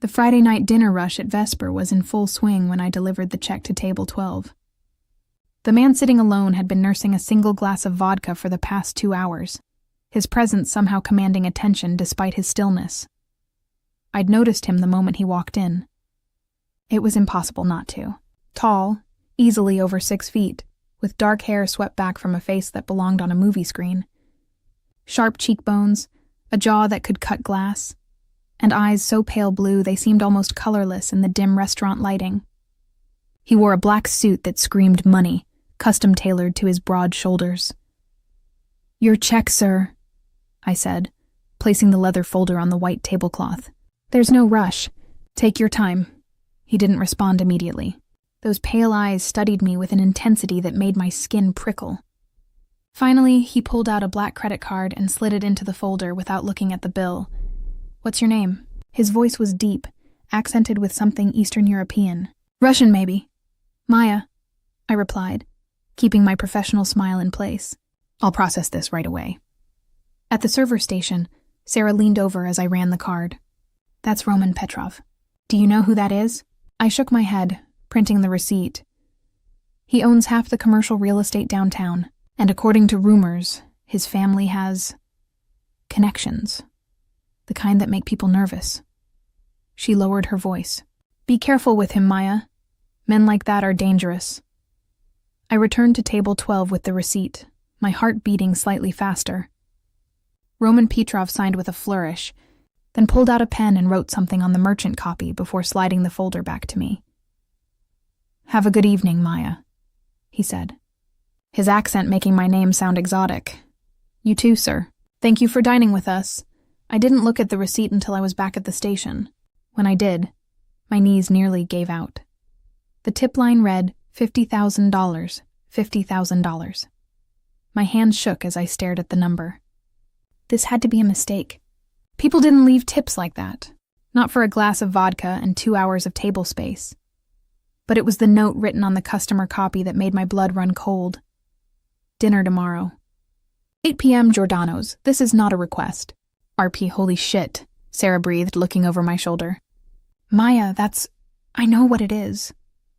The Friday night dinner rush at Vesper was in full swing when I delivered the check to table 12. The man sitting alone had been nursing a single glass of vodka for the past 2 hours, his presence somehow commanding attention despite his stillness. I'd noticed him the moment he walked in. It was impossible not to. Tall, easily over 6 feet, with dark hair swept back from a face that belonged on a movie screen. Sharp cheekbones, a jaw that could cut glass, and eyes so pale blue they seemed almost colorless in the dim restaurant lighting. He wore a black suit that screamed money, custom-tailored to his broad shoulders. "Your check, sir," I said, placing the leather folder on the white tablecloth. "There's no rush. Take your time." He didn't respond immediately. Those pale eyes studied me with an intensity that made my skin prickle. Finally, he pulled out a black credit card and slid it into the folder without looking at the bill. "What's your name?" His voice was deep, accented with something Eastern European. "Russian, maybe." "Maya," I replied, keeping my professional smile in place. "I'll process this right away." At the server station, Sarah leaned over as I ran the card. "That's Roman Petrov. Do you know who that is?" I shook my head, printing the receipt. "He owns half the commercial real estate downtown, and according to rumors, his family has connections. The kind that make people nervous." She lowered her voice. "Be careful with him, Maya. Men like that are dangerous." I returned to table 12 with the receipt, my heart beating slightly faster. Roman Petrov signed with a flourish, then pulled out a pen and wrote something on the merchant copy before sliding the folder back to me. "Have a good evening, Maya," he said, his accent making my name sound exotic. "You too, sir. Thank you for dining with us." I didn't look at the receipt until I was back at the station. When I did, my knees nearly gave out. The tip line read, $50,000, $50,000. My hands shook as I stared at the number. This had to be a mistake. People didn't leave tips like that. Not for a glass of vodka and 2 hours of table space. But it was the note written on the customer copy that made my blood run cold. "Dinner tomorrow. 8 p.m. Giordano's. This is not a request." "RP, holy shit," Sarah breathed, looking over my shoulder. "Maya, I know what it is."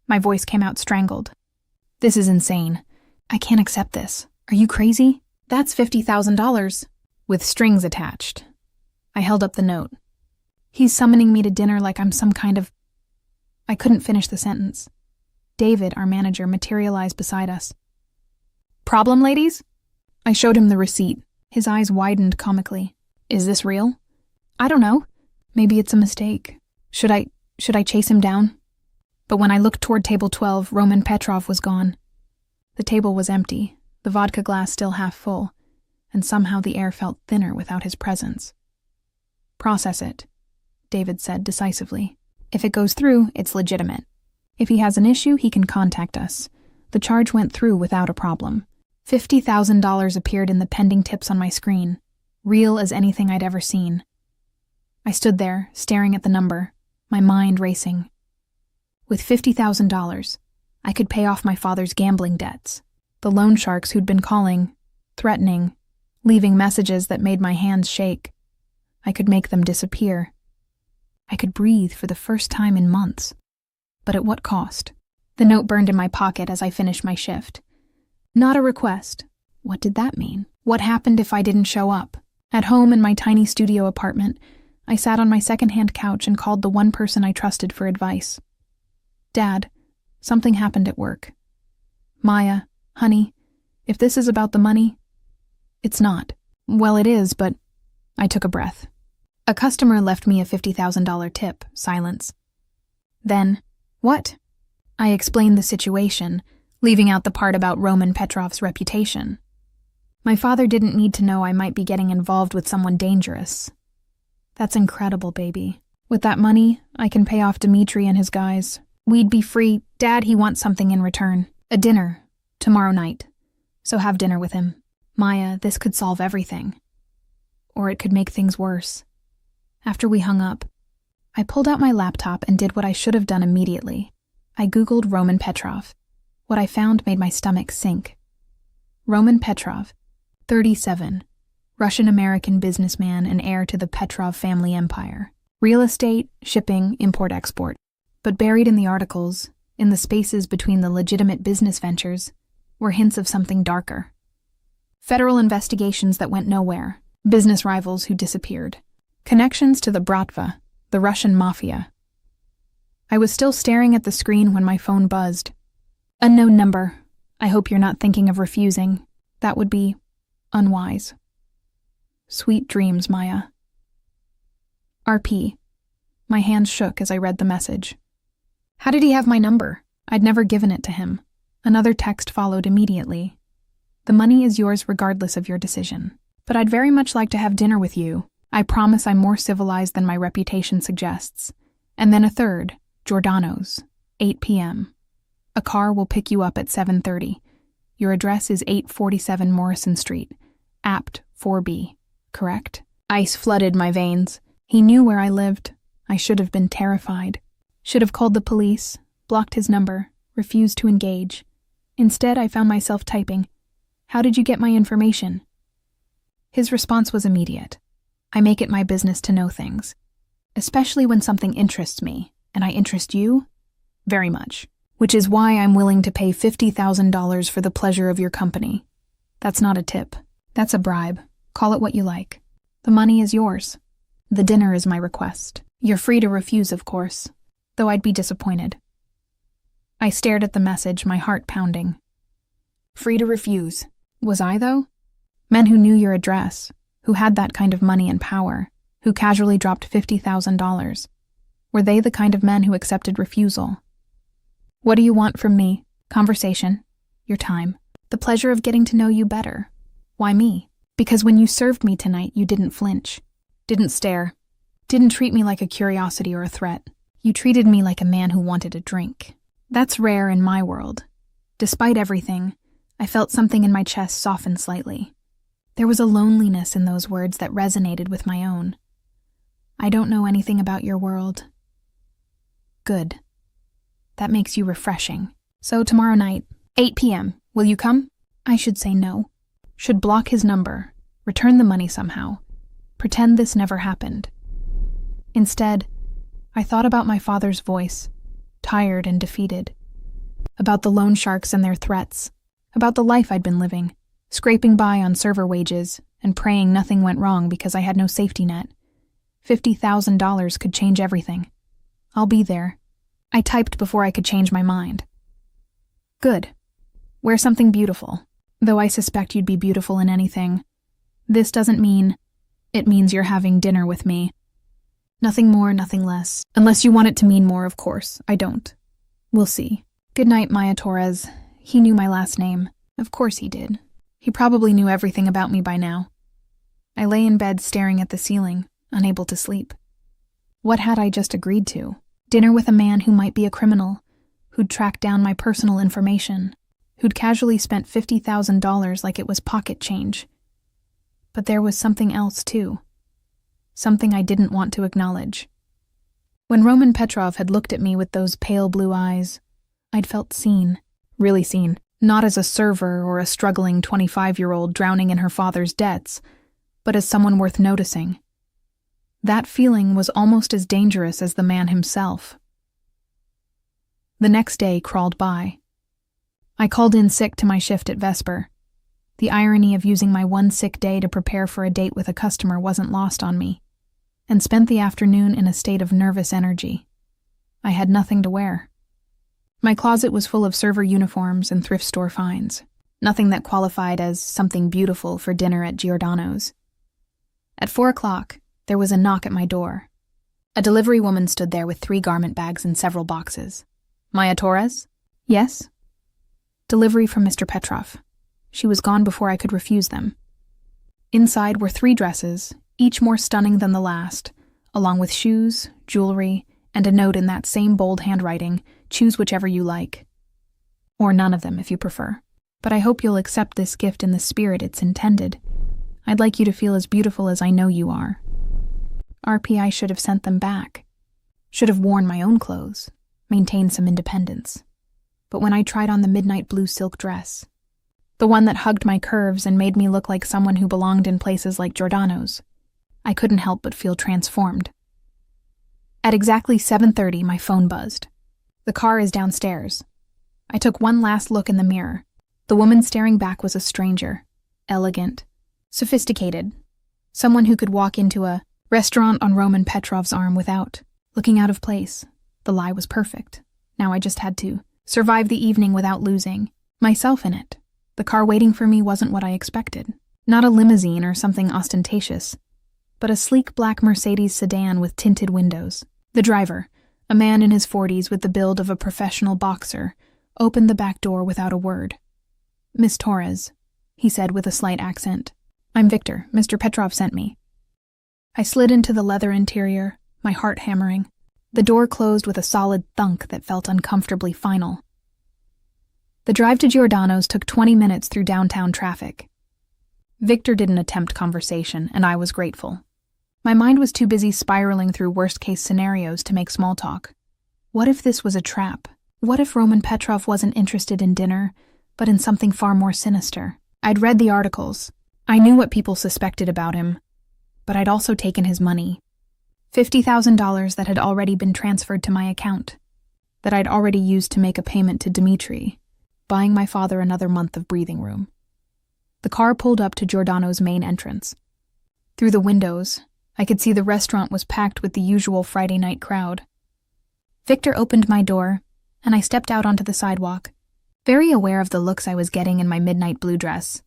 My voice came out strangled. "This is insane. I can't accept this. Are you crazy? That's $50,000. With strings attached." I held up the note. "He's summoning me to dinner like I'm some kind of..." I couldn't finish the sentence. David, our manager, materialized beside us. "Problem, ladies?" I showed him the receipt. His eyes widened comically. "Is this real?" "I don't know. Maybe it's a mistake. Should I chase him down?" But when I looked toward table 12, Roman Petrov was gone. The table was empty, the vodka glass still half full, and somehow the air felt thinner without his presence. "Process it," David said decisively. "If it goes through, it's legitimate. If he has an issue, he can contact us." The charge went through without a problem. $50,000 appeared in the pending tips on my screen, real as anything I'd ever seen. I stood there, staring at the number, my mind racing. With $50,000, I could pay off my father's gambling debts, the loan sharks who'd been calling, threatening, leaving messages that made my hands shake. I could make them disappear. I could breathe for the first time in months. But at what cost? The note burned in my pocket as I finished my shift. Not a request. What did that mean? What happened if I didn't show up? At home in my tiny studio apartment, I sat on my second-hand couch and called the one person I trusted for advice. "Dad, something happened at work." "Maya, honey, if this is about the money..." "It's not." "Well, it is, but..." I took a breath. "A customer left me a $50,000 tip." Silence. Then, "What?" I explained the situation, leaving out the part about Roman Petrov's reputation. My father didn't need to know I might be getting involved with someone dangerous. "That's incredible, baby. With that money, I can pay off Dmitri and his guys. We'd be free. Dad, he wants something in return. A dinner. Tomorrow night. So have dinner with him." "Maya, this could solve everything. Or it could make things worse." After we hung up, I pulled out my laptop and did what I should have done immediately. I Googled Roman Petrov. What I found made my stomach sink. Roman Petrov, 37, Russian-American businessman and heir to the Petrov family empire. Real estate, shipping, import-export. But buried in the articles, in the spaces between the legitimate business ventures, were hints of something darker. Federal investigations that went nowhere, business rivals who disappeared, connections to the Bratva, the Russian mafia. I was still staring at the screen when my phone buzzed. Unknown number. I hope you're not thinking of refusing. That would be unwise. Sweet dreams, Maya. RP. My hands shook as I read the message. How did he have my number? I'd never given it to him. Another text followed immediately. The money is yours regardless of your decision. But I'd very much like to have dinner with you. I promise I'm more civilized than my reputation suggests. And then a third, Giordano's, 8 p.m. A car will pick you up at 7:30. Your address is 847 Morrison Street, Apt 4B, correct? Ice flooded my veins. He knew where I lived. I should have been terrified. Should have called the police, blocked his number, refused to engage. Instead, I found myself typing, "How did you get my information?" His response was immediate. I make it my business to know things, especially when something interests me, and I interest you very much, which is why I'm willing to pay $50,000 for the pleasure of your company. That's not a tip. That's a bribe. Call it what you like. The money is yours. The dinner is my request. You're free to refuse, of course, though I'd be disappointed. I stared at the message, my heart pounding. Free to refuse. Was I, though? Men who knew your address, who had that kind of money and power, who casually dropped $50,000. Were they the kind of men who accepted refusal? What do you want from me? Conversation. Your time. The pleasure of getting to know you better. Why me? Because when you served me tonight, you didn't flinch. Didn't stare. Didn't treat me like a curiosity or a threat. You treated me like a man who wanted a drink. That's rare in my world. Despite everything, I felt something in my chest soften slightly. There was a loneliness in those words that resonated with my own. I don't know anything about your world. Good. That makes you refreshing. So tomorrow night, 8 p.m., will you come? I should say no. Should block his number, return the money somehow, pretend this never happened. Instead, I thought about my father's voice, tired and defeated, about the loan sharks and their threats, about the life I'd been living, scraping by on server wages and praying nothing went wrong because I had no safety net. $50,000 could change everything. I'll be there. I typed before I could change my mind. Good. Wear something beautiful. Though I suspect you'd be beautiful in anything. This doesn't mean... It means you're having dinner with me. Nothing more, nothing less. Unless you want it to mean more, of course. I don't. We'll see. Good night, Maya Torres. He knew my last name. Of course he did. He probably knew everything about me by now. I lay in bed staring at the ceiling, unable to sleep. What had I just agreed to? Dinner with a man who might be a criminal, who'd tracked down my personal information, who'd casually spent $50,000 like it was pocket change. But there was something else, too. Something I didn't want to acknowledge. When Roman Petrov had looked at me with those pale blue eyes, I'd felt seen, really seen, not as a server or a struggling 25-year-old drowning in her father's debts, but as someone worth noticing. That feeling was almost as dangerous as the man himself. The next day crawled by. I called in sick to my shift at Vesper. The irony of using my one sick day to prepare for a date with a customer wasn't lost on me, and spent the afternoon in a state of nervous energy. I had nothing to wear. My closet was full of server uniforms and thrift store finds, nothing that qualified as something beautiful for dinner at Giordano's. At 4 o'clock, there was a knock at my door. A delivery woman stood there with 3 garment bags and several boxes. Maya Torres? Yes? Delivery from Mr. Petrov. She was gone before I could refuse them. Inside were 3 dresses, each more stunning than the last, along with shoes, jewelry, and a note in that same bold handwriting, choose whichever you like. Or none of them if you prefer. But I hope you'll accept this gift in the spirit it's intended. I'd like you to feel as beautiful as I know you are. RP, I should have sent them back. Should have worn my own clothes, maintained some independence. But when I tried on the midnight blue silk dress, the one that hugged my curves and made me look like someone who belonged in places like Giordano's, I couldn't help but feel transformed. At exactly 7:30, my phone buzzed. The car is downstairs. I took one last look in the mirror. The woman staring back was a stranger. Elegant. Sophisticated. Someone who could walk into a restaurant on Roman Petrov's arm without looking out of place. The lie was perfect. Now I just had to survive the evening without losing myself in it. The car waiting for me wasn't what I expected. Not a limousine or something ostentatious, but a sleek black Mercedes sedan with tinted windows. The driver, a man in his 40s with the build of a professional boxer, opened the back door without a word. "Miss Torres," he said with a slight accent. "I'm Victor. Mr. Petrov sent me." I slid into the leather interior, my heart hammering. The door closed with a solid thunk that felt uncomfortably final. The drive to Giordano's took 20 minutes through downtown traffic. Victor didn't attempt conversation, and I was grateful. My mind was too busy spiraling through worst-case scenarios to make small talk. What if this was a trap? What if Roman Petrov wasn't interested in dinner, but in something far more sinister? I'd read the articles. I knew what people suspected about him, but I'd also taken his money. $50,000 that had already been transferred to my account, that I'd already used to make a payment to Dmitri, buying my father another month of breathing room. The car pulled up to Giordano's main entrance. Through the windows, I could see the restaurant was packed with the usual Friday night crowd. Victor opened my door, and I stepped out onto the sidewalk, very aware of the looks I was getting in my midnight blue dress.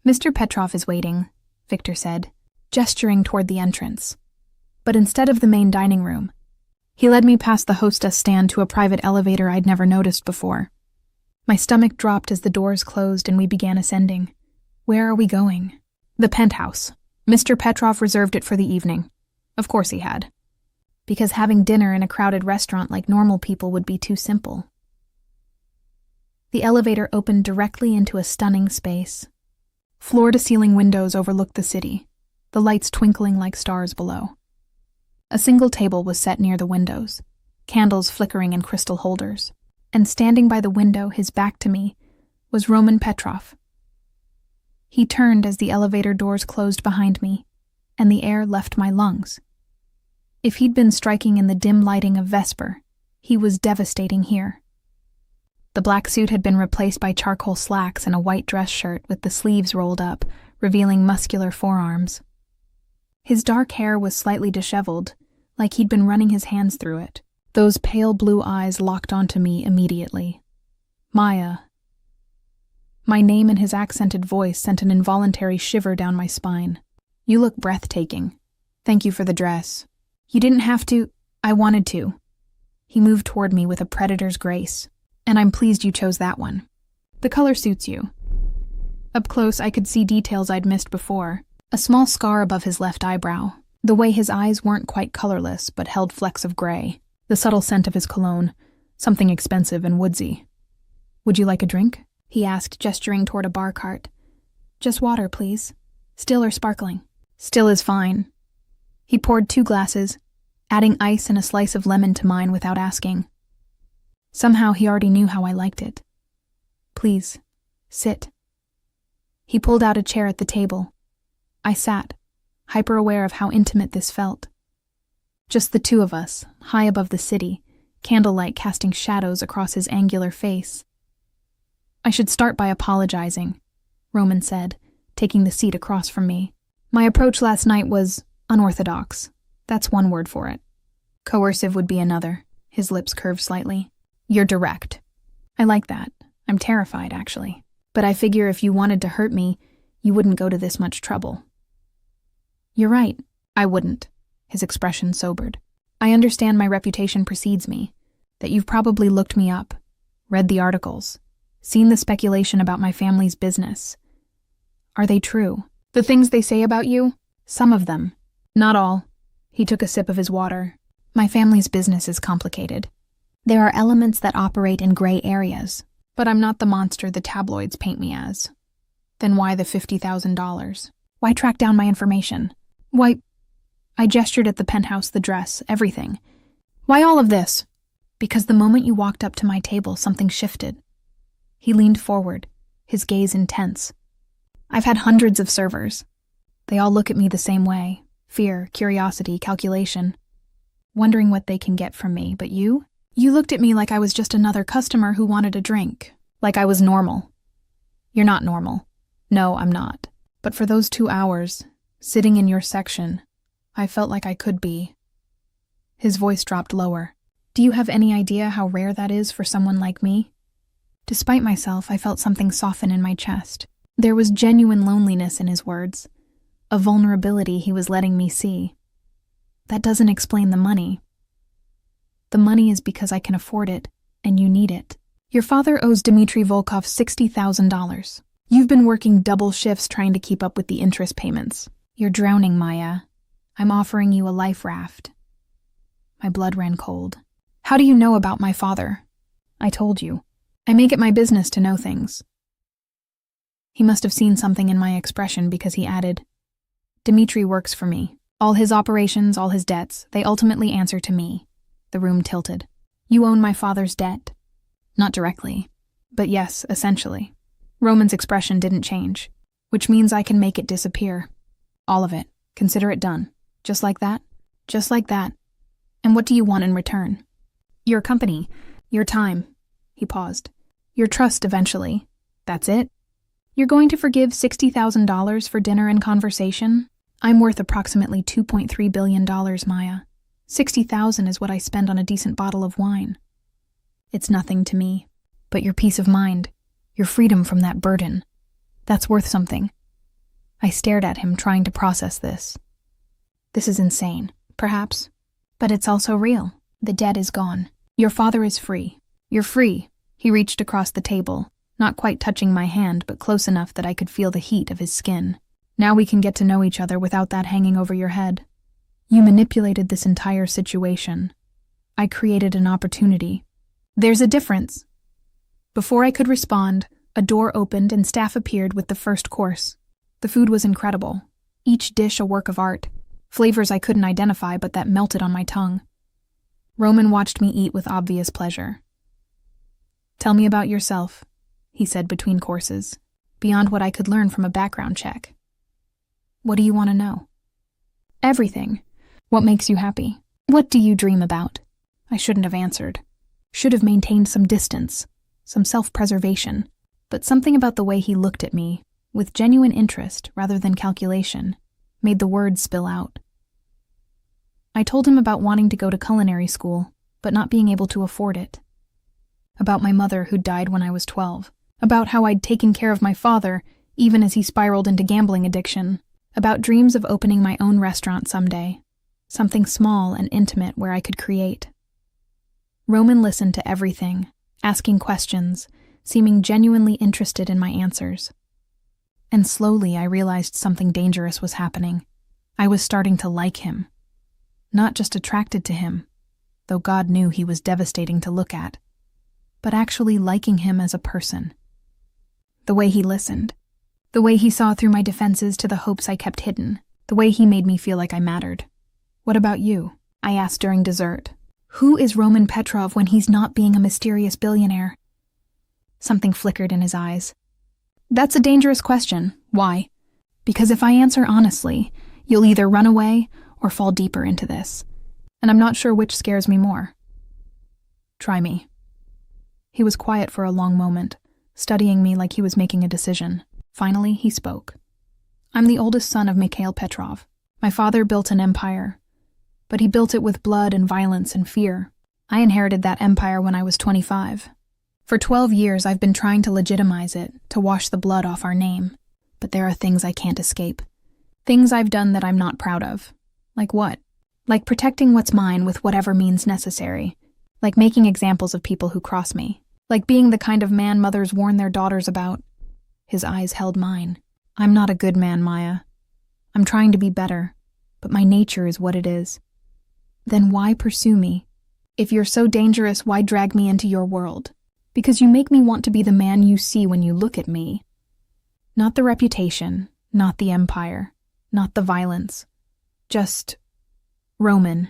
"Mr. Petrov is waiting," Victor said, gesturing toward the entrance. But instead of the main dining room, he led me past the hostess stand to a private elevator I'd never noticed before. My stomach dropped as the doors closed and we began ascending. Where are we going? The penthouse. Mr. Petrov reserved it for the evening. Of course he had. Because having dinner in a crowded restaurant like normal people would be too simple. The elevator opened directly into a stunning space. Floor-to-ceiling windows overlooked the city, the lights twinkling like stars below. A single table was set near the windows, candles flickering in crystal holders, and standing by the window, his back to me, was Roman Petrov. He turned as the elevator doors closed behind me, and the air left my lungs. If he'd been striking in the dim lighting of Vesper, he was devastating here. The black suit had been replaced by charcoal slacks and a white dress shirt with the sleeves rolled up, revealing muscular forearms. His dark hair was slightly disheveled, like he'd been running his hands through it. Those pale blue eyes locked onto me immediately. Maya. My name and his accented voice sent an involuntary shiver down my spine. "You look breathtaking. Thank you for the dress. You didn't have to. I wanted to." He moved toward me with a predator's grace. "And I'm pleased you chose that one. The color suits you." Up close, I could see details I'd missed before. A small scar above his left eyebrow. The way his eyes weren't quite colorless, but held flecks of gray. The subtle scent of his cologne. Something expensive and woodsy. "Would you like a drink?" he asked, gesturing toward a bar cart. "Just water, please. Still or sparkling?" "Still is fine." He poured 2 glasses, adding ice and a slice of lemon to mine without asking. Somehow he already knew how I liked it. "Please, sit." He pulled out a chair at the table. I sat, hyper-aware of how intimate this felt. Just the two of us, high above the city, candlelight casting shadows across his angular face. "I should start by apologizing," Roman said, taking the seat across from me. "My approach last night was unorthodox. That's one word for it. Coercive would be another." His lips curved slightly. "You're direct. I like that. I'm terrified, actually. But I figure if you wanted to hurt me, you wouldn't go to this much trouble." "You're right. I wouldn't." His expression sobered. "I understand my reputation precedes me, that you've probably looked me up, read the articles, seen the speculation about my family's business. Are they true? The things they say about you? Some of them. Not all." He took a sip of his water. "My family's business is complicated. There are elements that operate in gray areas, but I'm not the monster the tabloids paint me as. Then why the $50,000? Why track down my information? Why—" I gestured at the penthouse, the dress, everything. "Why all of this?" "Because the moment you walked up to my table, something shifted." He leaned forward, his gaze intense. "I've had hundreds of servers. They all look at me the same way. Fear, curiosity, calculation. wondering what they can get from me, but you? You looked at me like I was just another customer who wanted a drink, like I was normal. You're not normal. No, I'm not. But for those 2 hours, sitting in your section, I felt like I could be. His voice dropped lower. Do you have any idea how rare that is for someone like me? Despite myself, I felt something soften in my chest. There was genuine loneliness in his words, a vulnerability he was letting me see. That doesn't explain the money. The money is because I can afford it, and you need it. Your father owes Dmitry Volkov $60,000. You've been working double shifts trying to keep up with the interest payments. You're drowning, Maya. I'm offering you a life raft. My blood ran cold. How do you know about my father? I told you. I make it my business to know things. He must have seen something in my expression because he added, Dmitry works for me. All his operations, all his debts, they ultimately answer to me. The room tilted. You own my father's debt. Not directly, but yes, essentially. Roman's expression didn't change, which means I can make it disappear. All of it. Consider it done. Just like that? Just like that. And what do you want in return? Your company. Your time. He paused. Your trust eventually. That's it? You're going to forgive $60,000 for dinner and conversation? I'm worth approximately $2.3 billion, Maya. $60,000 is what I spend on a decent bottle of wine. It's nothing to me. But your peace of mind, your freedom from that burden, that's worth something. I stared at him, trying to process this. This is insane, perhaps. But it's also real. The debt is gone. Your father is free. You're free. He reached across the table, not quite touching my hand, but close enough that I could feel the heat of his skin. Now we can get to know each other without that hanging over your head. You manipulated this entire situation. I created an opportunity. There's a difference. Before I could respond, a door opened and staff appeared with the first course. The food was incredible. Each dish a work of art. Flavors I couldn't identify but that melted on my tongue. Roman watched me eat with obvious pleasure. Tell me about yourself, he said between courses, beyond what I could learn from a background check. What do you want to know? Everything. What makes you happy? What do you dream about? I shouldn't have answered. Should have maintained some distance, some self-preservation, but something about the way he looked at me, with genuine interest rather than calculation, made the words spill out. I told him about wanting to go to culinary school, but not being able to afford it. About my mother who died when I was 12. About how I'd taken care of my father, even as he spiraled into gambling addiction. About dreams of opening my own restaurant someday. Something small and intimate where I could create. Roman listened to everything, asking questions, seeming genuinely interested in my answers. And slowly I realized something dangerous was happening. I was starting to like him. Not just attracted to him, though God knew he was devastating to look at, but actually liking him as a person. The way he listened. The way he saw through my defenses to the hopes I kept hidden. The way he made me feel like I mattered. What about you? I asked during dessert. Who is Roman Petrov when he's not being a mysterious billionaire? Something flickered in his eyes. That's a dangerous question. Why? Because if I answer honestly, you'll either run away or fall deeper into this. And I'm not sure which scares me more. Try me. He was quiet for a long moment, studying me like he was making a decision. Finally, he spoke. I'm the oldest son of Mikhail Petrov. My father built an empire, but he built it with blood and violence and fear. I inherited that empire when I was 25. For 12 years, I've been trying to legitimize it, to wash the blood off our name. But there are things I can't escape. Things I've done that I'm not proud of. Like what? Like protecting what's mine with whatever means necessary. Like making examples of people who cross me. Like being the kind of man mothers warn their daughters about. His eyes held mine. I'm not a good man, Maya. I'm trying to be better, but my nature is what it is. Then why pursue me? If you're so dangerous, why drag me into your world? Because you make me want to be the man you see when you look at me. Not the reputation, not the empire, not the violence. Just Roman.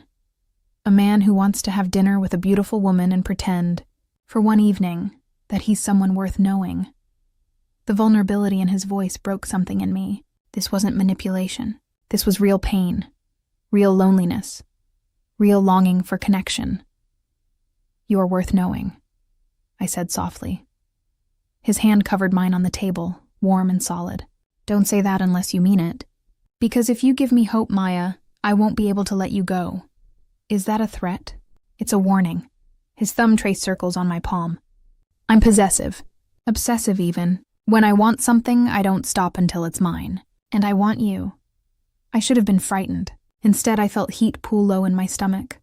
A man who wants to have dinner with a beautiful woman and pretend, for one evening, that he's someone worth knowing. The vulnerability in his voice broke something in me. This wasn't manipulation. This was real pain, real loneliness. real longing for connection. "You're worth knowing," I said softly. His hand covered mine on the table, warm and solid. "Don't say that unless you mean it. Because if you give me hope, Maya, I won't be able to let you go." "Is that a threat?" "It's a warning." His thumb traced circles on my palm. "I'm possessive. Obsessive even. When I want something, I don't stop until it's mine. And I want you." I should have been frightened. Instead, I felt heat pool low in my stomach.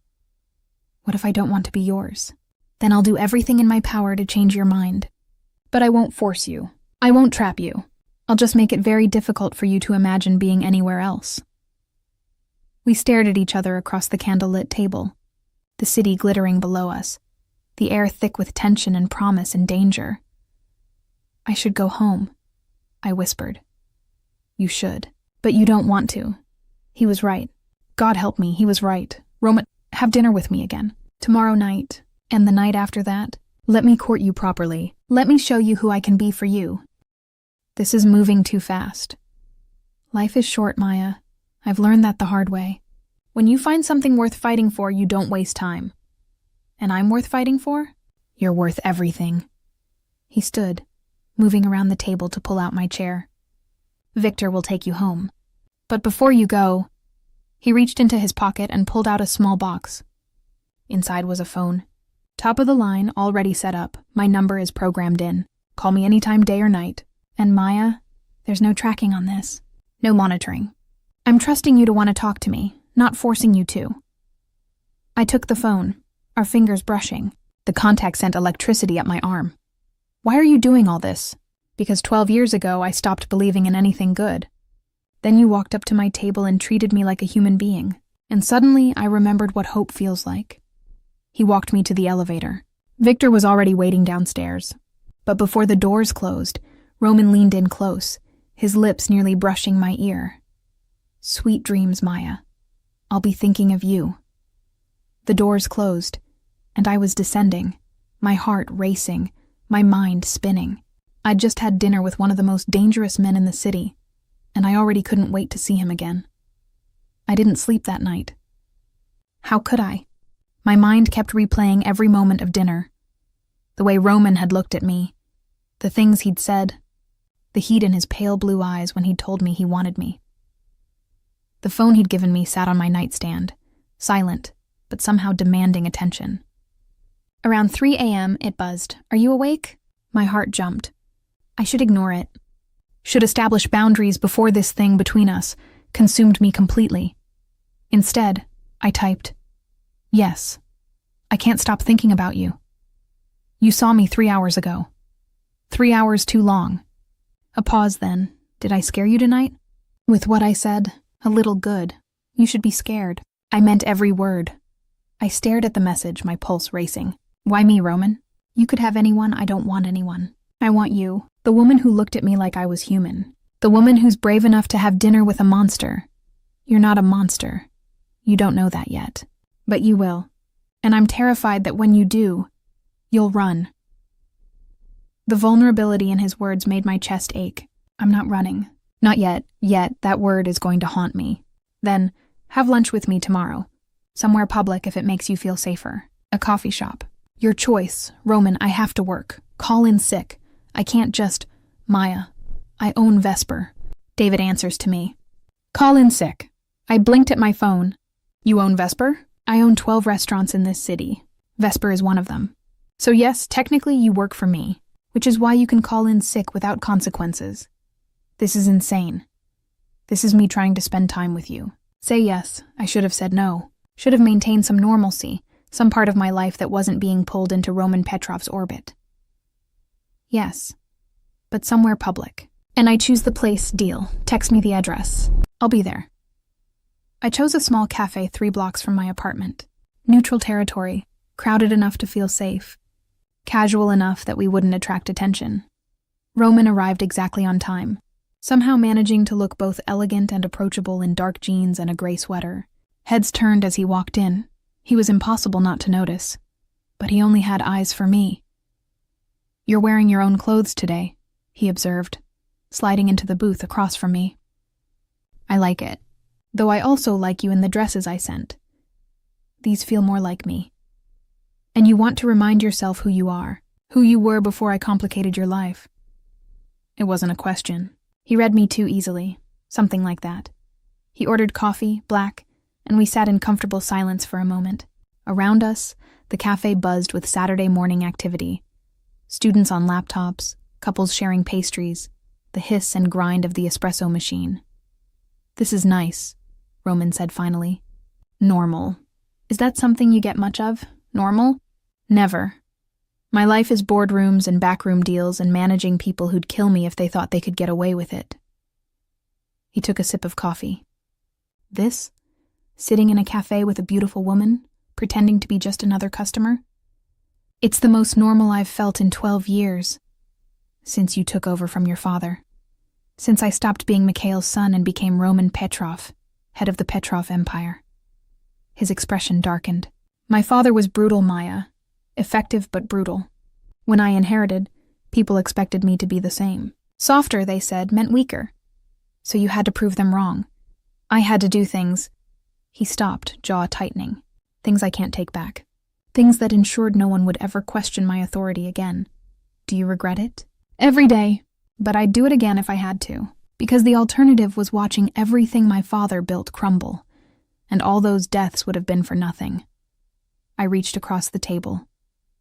"What if I don't want to be yours? Then I'll do everything in my power to change your mind. But I won't force you. I won't trap you. I'll just make it very difficult for you to imagine being anywhere else." We stared at each other across the candlelit table, the city glittering below us, the air thick with tension and promise and danger. "I should go home," I whispered. "You should. But you don't want to." He was right. God help me, he was right. "Roman, have dinner with me again. Tomorrow night, and the night after that. Let me court you properly. Let me show you who I can be for you." This is moving too fast. Life is short, Maya. I've learned that the hard way. When you find something worth fighting for, you don't waste time. And I'm worth fighting for? You're worth everything. He stood, moving around the table to pull out my chair. "Victor will take you home. But before you go..." He reached into his pocket and pulled out a small box. Inside was a phone. "Top of the line, already set up. My number is programmed in. Call me anytime, day or night. And Maya, there's no tracking on this. No monitoring. I'm trusting you to want to talk to me, not forcing you to." I took the phone, our fingers brushing. The contact sent electricity up my arm. "Why are you doing all this?" "Because 12 years ago I stopped believing in anything good. Then you walked up to my table and treated me like a human being, and suddenly I remembered what hope feels like." He walked me to the elevator. Victor was already waiting downstairs. But before the doors closed, Roman leaned in close, his lips nearly brushing my ear. "Sweet dreams, Maya. I'll be thinking of you." The doors closed, and I was descending, my heart racing, my mind spinning. I'd just had dinner with one of the most dangerous men in the city, and I already couldn't wait to see him again. I didn't sleep that night. How could I? My mind kept replaying every moment of dinner. The way Roman had looked at me, the things he'd said, the heat in his pale blue eyes when he'd told me he wanted me. The phone he'd given me sat on my nightstand, silent, but somehow demanding attention. Around 3 a.m., it buzzed. "Are you awake?" My heart jumped. I should ignore it. Should establish boundaries before this thing between us consumed me completely. Instead, I typed, "Yes. I can't stop thinking about you. You saw me 3 hours ago. 3 hours too long." A pause then. "Did I scare you tonight?" With what I said, a little good. You should be scared. I meant every word. I stared at the message, my pulse racing. "Why me, Roman? You could have anyone. I don't want anyone. I want you. The woman who looked at me like I was human. The woman who's brave enough to have dinner with a monster. You're not a monster. You don't know that yet. But you will. And I'm terrified that when you do, you'll run." The vulnerability in his words made my chest ache. "I'm not running. Not yet. Yet, that word is going to haunt me. Then, have lunch with me tomorrow. Somewhere public if it makes you feel safer. A coffee shop. Your choice. Roman, I have to work. Call in sick. I can't just..." "Maya, I own Vesper." David answers to me. "Call in sick." I blinked at my phone. "You own Vesper?" "I own 12 restaurants in this city. Vesper is one of them. So yes, technically you work for me, which is why you can call in sick without consequences. This is insane. This is me trying to spend time with you. Say yes. I should have said no. Should have maintained some normalcy, some part of my life that wasn't being pulled into Roman Petrov's orbit. Yes, but somewhere public. And I choose the place, deal. Text me the address. I'll be there." I chose a small cafe 3 blocks from my apartment. Neutral territory, crowded enough to feel safe. Casual enough that we wouldn't attract attention. Roman arrived exactly on time, somehow managing to look both elegant and approachable in dark jeans and a gray sweater. Heads turned as he walked in. He was impossible not to notice. But he only had eyes for me. "You're wearing your own clothes today," he observed, sliding into the booth across from me. "I like it. Though I also like you in the dresses I sent. These feel more like me. And you want to remind yourself who you are, who you were before I complicated your life. It wasn't a question. He read me too easily, something like that. He ordered coffee, black, and we sat in comfortable silence for a moment. Around us, the cafe buzzed with Saturday morning activity. Students on laptops, couples sharing pastries, the hiss and grind of the espresso machine. "This is nice," Roman said finally. "Normal. Is that something you get much of? Normal? Never. My life is boardrooms and backroom deals and managing people who'd kill me if they thought they could get away with it." He took a sip of coffee. "This? Sitting in a cafe with a beautiful woman, pretending to be just another customer? It's the most normal I've felt in 12 years. Since you took over from your father. Since I stopped being Mikhail's son and became Roman Petrov, head of the Petrov Empire." His expression darkened. "My father was brutal, Maya. Effective but brutal. When I inherited, people expected me to be the same. Softer, they said, meant weaker. So you had to prove them wrong. I had to do things." He stopped, jaw tightening. "Things I can't take back. Things that ensured no one would ever question my authority again. Do you regret it?" "Every day. But I'd do it again if I had to. Because the alternative was watching everything my father built crumble. And all those deaths would have been for nothing." I reached across the table,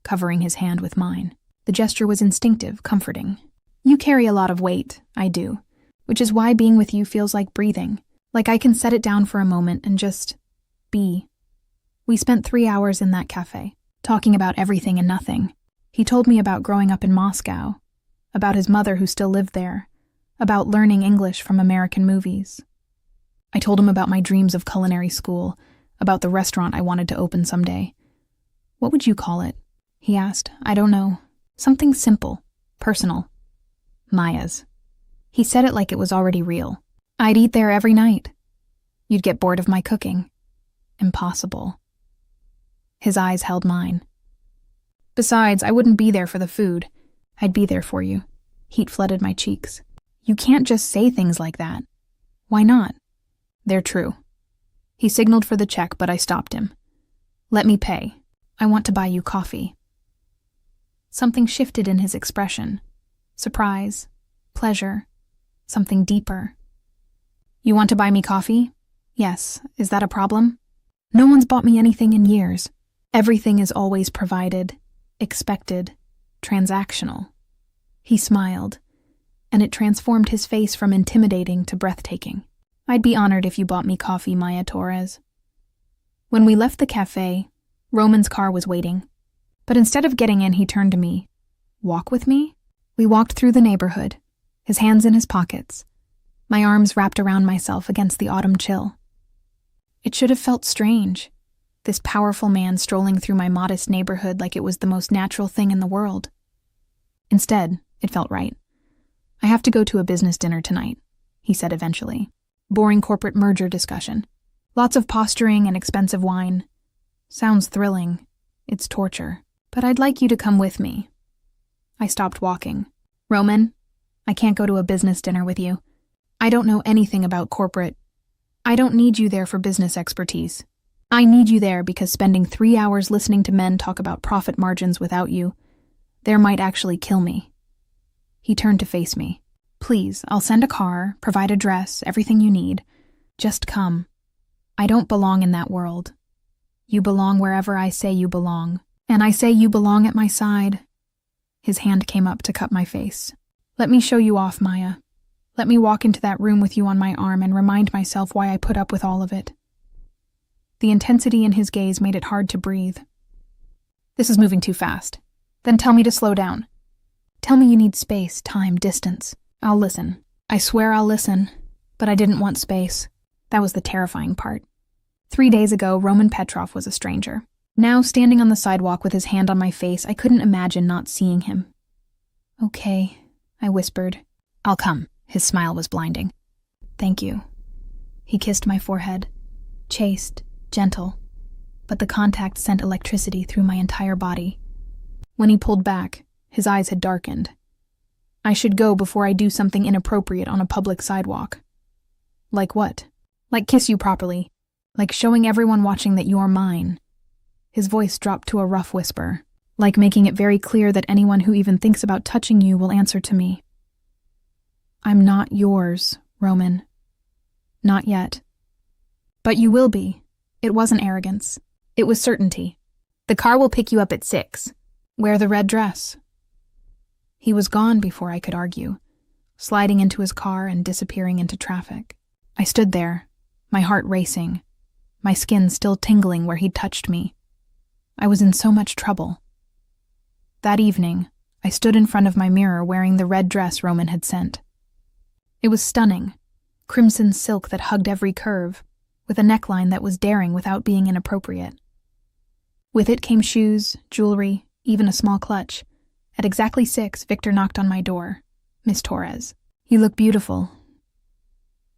covering his hand with mine. The gesture was instinctive, comforting. "You carry a lot of weight, I do. Which is why being with you feels like breathing. Like I can set it down for a moment and just be." We spent 3 hours in that cafe, talking about everything and nothing. He told me about growing up in Moscow, about his mother who still lived there, about learning English from American movies. I told him about my dreams of culinary school, about the restaurant I wanted to open someday. "What would you call it?" he asked. "I don't know. Something simple, personal. Maya's." He said it like it was already real. "I'd eat there every night. You'd get bored of my cooking. Impossible." His eyes held mine. "Besides, I wouldn't be there for the food. I'd be there for you." Heat flooded my cheeks. "You can't just say things like that." "Why not?" "They're true." He signaled for the check, but I stopped him. "Let me pay. I want to buy you coffee." Something shifted in his expression. Surprise, pleasure, something deeper. "You want to buy me coffee?" "Yes. Is that a problem?" "No one's bought me anything in years. Everything is always provided, expected, transactional." He smiled, and it transformed his face from intimidating to breathtaking. "I'd be honored if you bought me coffee, Maya Torres." When we left the cafe, Roman's car was waiting. But instead of getting in, he turned to me. "Walk with me?" We walked through the neighborhood, his hands in his pockets, my arms wrapped around myself against the autumn chill. It should have felt strange, this powerful man strolling through my modest neighborhood like it was the most natural thing in the world. Instead, it felt right. "I have to go to a business dinner tonight," he said eventually. "Boring corporate merger discussion. Lots of posturing and expensive wine. Sounds thrilling. It's torture. But I'd like you to come with me." I stopped walking. "Roman, I can't go to a business dinner with you. I don't know anything about corporate. I don't need you there for business expertise. I need you there because spending 3 hours listening to men talk about profit margins without you, there might actually kill me." He turned to face me. "Please, I'll send a car, provide a dress, everything you need. Just come. I don't belong in that world. You belong wherever I say you belong, and I say you belong at my side." His hand came up to cup my face. "Let me show you off, Maya. Let me walk into that room with you on my arm and remind myself why I put up with all of it." The intensity in his gaze made it hard to breathe. "This is moving too fast. Then tell me to slow down. Tell me you need space, time, distance. I'll listen. I swear I'll listen." But I didn't want space. That was the terrifying part. 3 days ago, Roman Petrov was a stranger. Now, standing on the sidewalk with his hand on my face, I couldn't imagine not seeing him. "Okay," I whispered. "I'll come." His smile was blinding. "Thank you." He kissed my forehead. Chaste, gentle, but the contact sent electricity through my entire body. When he pulled back, his eyes had darkened. "I should go before I do something inappropriate on a public sidewalk." "Like what?" "Like kiss you properly. Like showing everyone watching that you're mine. His voice dropped to a rough whisper, like making it very clear that anyone who even thinks about touching you will answer to me. I'm not yours, Roman. Not yet. But you will be. It wasn't arrogance. It was certainty. The car will pick you up at 6. Wear the red dress. He was gone before I could argue, sliding into his car and disappearing into traffic. I stood there, my heart racing, my skin still tingling where he'd touched me. I was in so much trouble. That evening, I stood in front of my mirror wearing the red dress Roman had sent. It was stunning, crimson silk that hugged every curve, with a neckline that was daring without being inappropriate. With it came shoes, jewelry, even a small clutch. At exactly 6, Victor knocked on my door. Miss Torres. You look beautiful.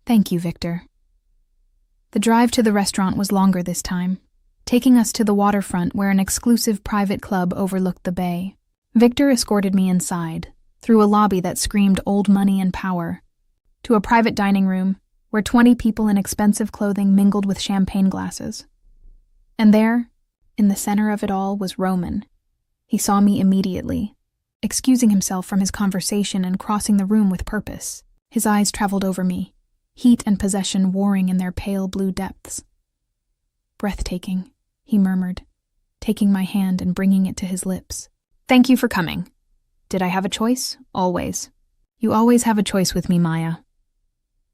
Thank you, Victor. The drive to the restaurant was longer this time, taking us to the waterfront where an exclusive private club overlooked the bay. Victor escorted me inside, through a lobby that screamed old money and power, to a private dining room where 20 people in expensive clothing mingled with champagne glasses. And there, in the center of it all, was Roman. He saw me immediately, excusing himself from his conversation and crossing the room with purpose. His eyes traveled over me, heat and possession warring in their pale blue depths. Breathtaking, he murmured, taking my hand and bringing it to his lips. Thank you for coming. Did I have a choice? Always. You always have a choice with me, Maya.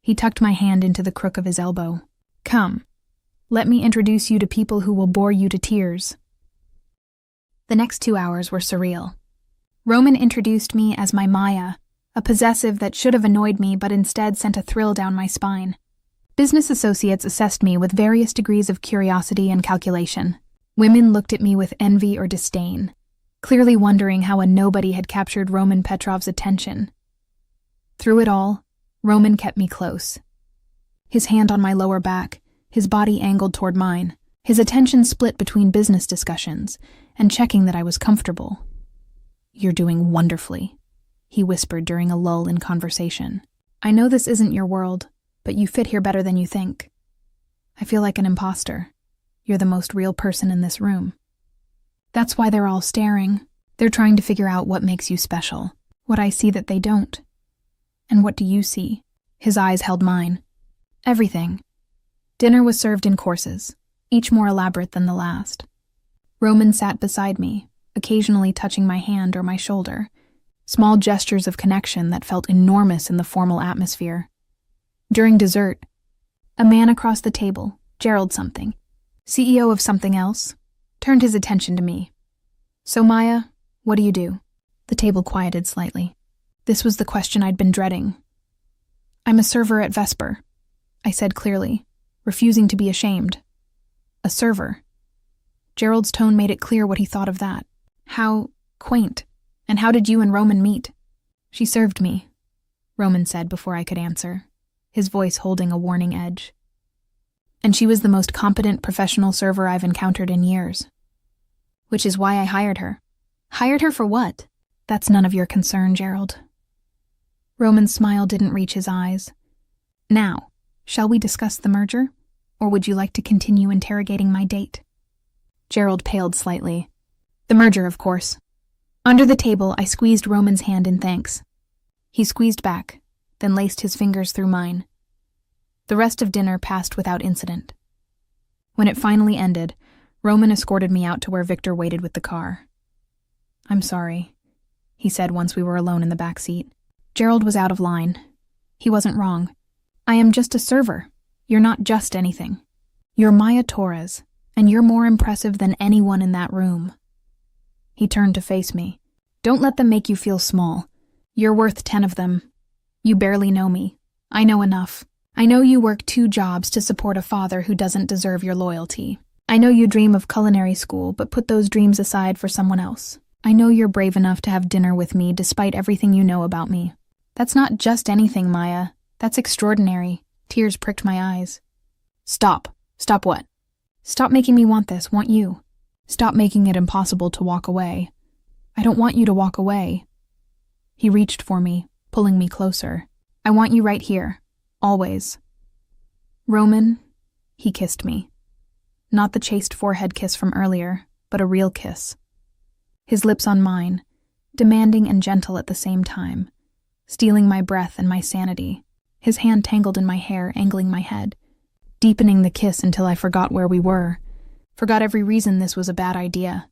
He tucked my hand into the crook of his elbow. Come, let me introduce you to people who will bore you to tears. The next 2 hours were surreal. Roman introduced me as my Maya, a possessive that should have annoyed me but instead sent a thrill down my spine. Business associates assessed me with various degrees of curiosity and calculation. Women looked at me with envy or disdain, clearly wondering how a nobody had captured Roman Petrov's attention. Through it all, Roman kept me close. His hand on my lower back, his body angled toward mine, his attention split between business discussions and checking that I was comfortable. You're doing wonderfully, he whispered during a lull in conversation. I know this isn't your world, but you fit here better than you think. I feel like an imposter. You're the most real person in this room. That's why they're all staring. They're trying to figure out what makes you special, what I see that they don't. And what do you see? His eyes held mine. Everything. Dinner was served in courses, each more elaborate than the last. Roman sat beside me, occasionally touching my hand or my shoulder, small gestures of connection that felt enormous in the formal atmosphere. During dessert, a man across the table, Gerald something, CEO of something else, turned his attention to me. So Maya, what do you do? The table quieted slightly. This was the question I'd been dreading. I'm a server at Vesper, I said clearly, refusing to be ashamed. A server. Gerald's tone made it clear what he thought of that. How quaint. And how did you and Roman meet? She served me, Roman said before I could answer, his voice holding a warning edge. And she was the most competent professional server I've encountered in years. Which is why I hired her. Hired her for what? That's none of your concern, Gerald. Roman's smile didn't reach his eyes. Now, shall we discuss the merger? Or would you like to continue interrogating my date? Gerald paled slightly. The merger, of course. Under the table, I squeezed Roman's hand in thanks. He squeezed back, then laced his fingers through mine. The rest of dinner passed without incident. When it finally ended, Roman escorted me out to where Victor waited with the car. I'm sorry, he said once we were alone in the back seat. Gerald was out of line. He wasn't wrong. I am just a server. You're not just anything. You're Maya Torres, and you're more impressive than anyone in that room. He turned to face me. Don't let them make you feel small. You're worth 10 of them. You barely know me. I know enough. I know you work 2 jobs to support a father who doesn't deserve your loyalty. I know you dream of culinary school, but put those dreams aside for someone else. I know you're brave enough to have dinner with me despite everything you know about me. That's not just anything, Maya. That's extraordinary. Tears pricked my eyes. Stop. Stop what? Stop making me want this, want you. Stop making it impossible to walk away. I don't want you to walk away. He reached for me, pulling me closer. I want you right here. Always. Roman, he kissed me. Not the chaste forehead kiss from earlier, but a real kiss. His lips on mine, demanding and gentle at the same time, stealing my breath and my sanity, his hand tangled in my hair, angling my head, deepening the kiss until I forgot where we were, forgot every reason this was a bad idea.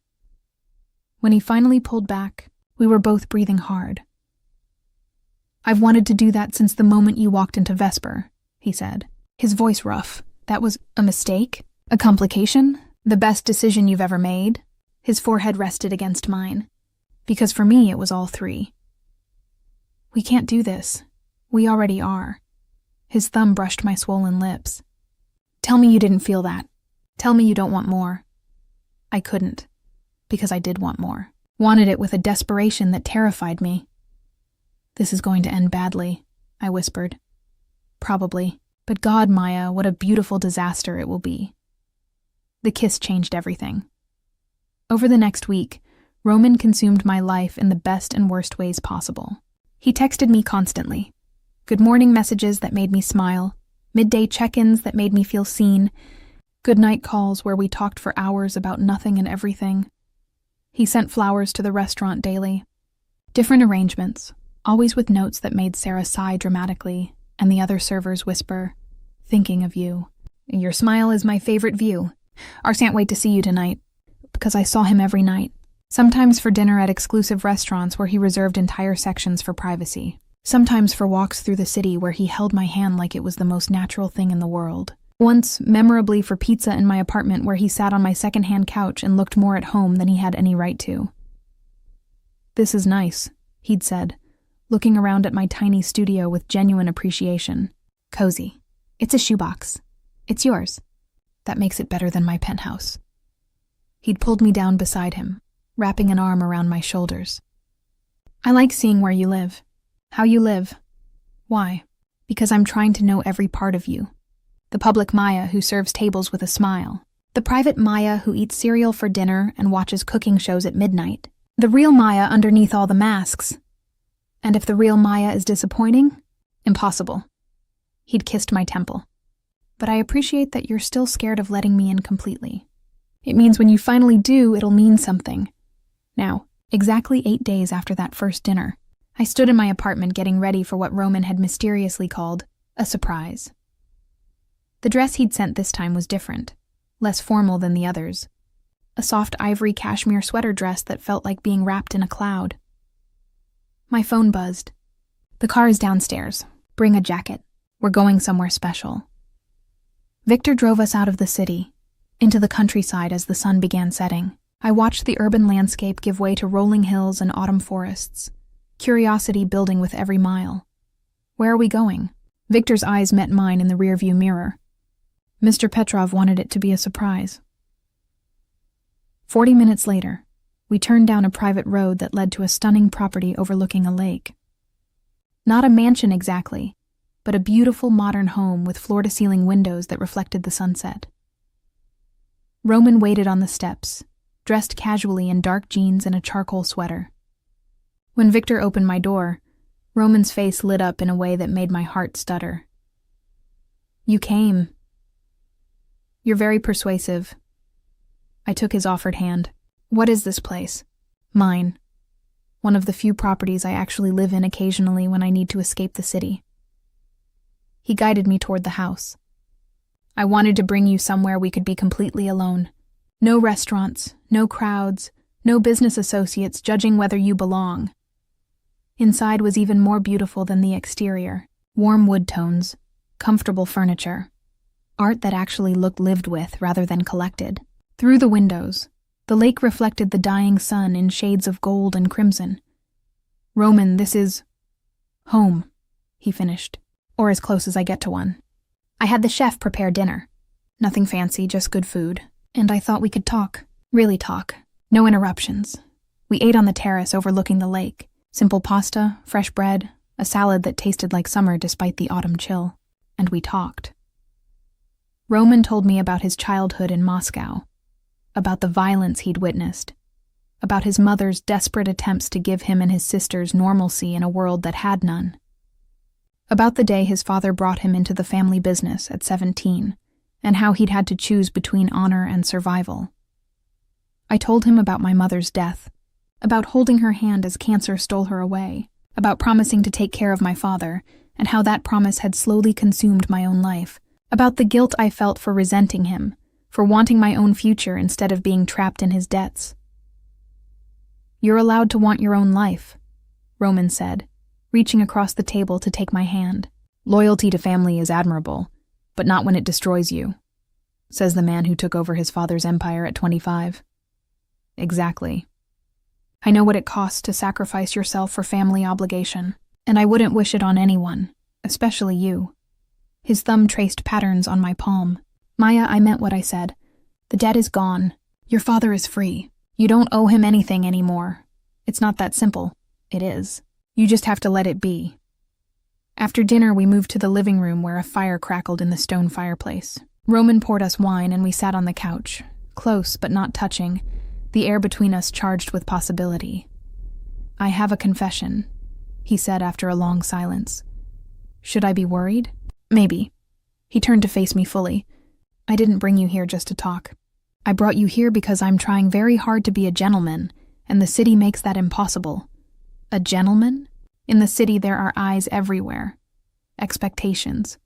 When he finally pulled back, we were both breathing hard. "I've wanted to do that since the moment you walked into Vesper," he said, his voice rough. "That was a mistake? A complication? The best decision you've ever made?" His forehead rested against mine. Because for me, it was all three. "We can't do this. We already are." His thumb brushed my swollen lips. "Tell me you didn't feel that. Tell me you don't want more." I couldn't, because I did want more. Wanted it with a desperation that terrified me. "This is going to end badly," I whispered. "Probably. But God, Maya, what a beautiful disaster it will be." The kiss changed everything. Over the next week, Roman consumed my life in the best and worst ways possible. He texted me constantly. Good morning messages that made me smile, midday check-ins that made me feel seen, good night calls where we talked for hours about nothing and everything. He sent flowers to the restaurant daily. Different arrangements, always with notes that made Sarah sigh dramatically and the other servers whisper, "Thinking of you. Your smile is my favorite view. I can't wait to see you tonight." Because I saw him every night. Sometimes for dinner at exclusive restaurants where he reserved entire sections for privacy. Sometimes for walks through the city where he held my hand like it was the most natural thing in the world. Once, memorably, for pizza in my apartment where he sat on my second-hand couch and looked more at home than he had any right to. "This is nice," he'd said, looking around at my tiny studio with genuine appreciation. "Cozy. It's a shoebox. It's yours. That makes it better than my penthouse." He'd pulled me down beside him, wrapping an arm around my shoulders. "I like seeing where you live. How you live. Why? Because I'm trying to know every part of you. The public Maya who serves tables with a smile. The private Maya who eats cereal for dinner and watches cooking shows at midnight. The real Maya underneath all the masks. And if the real Maya is disappointing, impossible." He'd kissed my temple. "But I appreciate that you're still scared of letting me in completely. It means when you finally do, it'll mean something." Now, exactly 8 days after that first dinner, I stood in my apartment getting ready for what Roman had mysteriously called a surprise. The dress he'd sent this time was different, less formal than the others. A soft ivory cashmere sweater dress that felt like being wrapped in a cloud. My phone buzzed. "The car is downstairs. Bring a jacket. We're going somewhere special." Victor drove us out of the city, into the countryside as the sun began setting. I watched the urban landscape give way to rolling hills and autumn forests, curiosity building with every mile. "Where are we going?" Victor's eyes met mine in the rearview mirror. Mr. Petrov wanted it to be a surprise. 40 minutes later, we turned down a private road that led to a stunning property overlooking a lake. Not a mansion exactly, but a beautiful modern home with floor-to-ceiling windows that reflected the sunset. Roman waited on the steps, dressed casually in dark jeans and a charcoal sweater. When Victor opened my door, Roman's face lit up in a way that made my heart stutter. "You came. You're very persuasive." I took his offered hand. "What is this place?" "Mine. One of the few properties I actually live in occasionally when I need to escape the city." He guided me toward the house. "I wanted to bring you somewhere we could be completely alone. No restaurants, no crowds, no business associates judging whether you belong." Inside was even more beautiful than the exterior. Warm wood tones, comfortable furniture, art that actually looked lived with rather than collected. Through the windows, the lake reflected the dying sun in shades of gold and crimson. "Roman, this is home," he finished, "or as close as I get to one. I had the chef prepare dinner. Nothing fancy, just good food. And I thought we could talk. Really talk. No interruptions. We ate on the terrace overlooking the lake. Simple pasta, fresh bread, a salad that tasted like summer despite the autumn chill. And we talked. Roman told me about his childhood in Moscow, about the violence he'd witnessed, about his mother's desperate attempts to give him and his sisters normalcy in a world that had none, about the day his father brought him into the family business at 17, and how he'd had to choose between honor and survival. I told him about my mother's death, about holding her hand as cancer stole her away, about promising to take care of my father, and how that promise had slowly consumed my own life, about the guilt I felt for resenting him, for wanting my own future instead of being trapped in his debts. "You're allowed to want your own life," Roman said, reaching across the table to take my hand. "Loyalty to family is admirable, but not when it destroys you," says the man who took over his father's empire at 25. Exactly. I know what it costs to sacrifice yourself for family obligation, and I wouldn't wish it on anyone, especially you. His thumb traced patterns on my palm. "Maya, I meant what I said. The debt is gone. Your father is free. You don't owe him anything anymore. It's not that simple. It is. You just have to let it be." After dinner, we moved to the living room where a fire crackled in the stone fireplace. Roman poured us wine and we sat on the couch, close but not touching, the air between us charged with possibility. "I have a confession," he said after a long silence. "Should I be worried? Maybe." He turned to face me fully. "I didn't bring you here just to talk. I brought you here because I'm trying very hard to be a gentleman, and the city makes that impossible." "A gentleman?" In the city there are eyes everywhere. Expectations.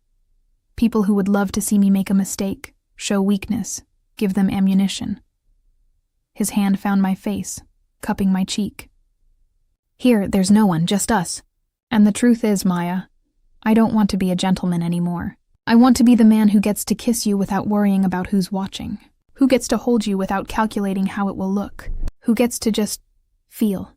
People who would love to see me make a mistake, show weakness, give them ammunition. His hand found my face, cupping my cheek. "Here, there's no one, just us. And the truth is, Maya, I don't want to be a gentleman anymore. I want to be the man who gets to kiss you without worrying about who's watching, who gets to hold you without calculating how it will look, who gets to just feel."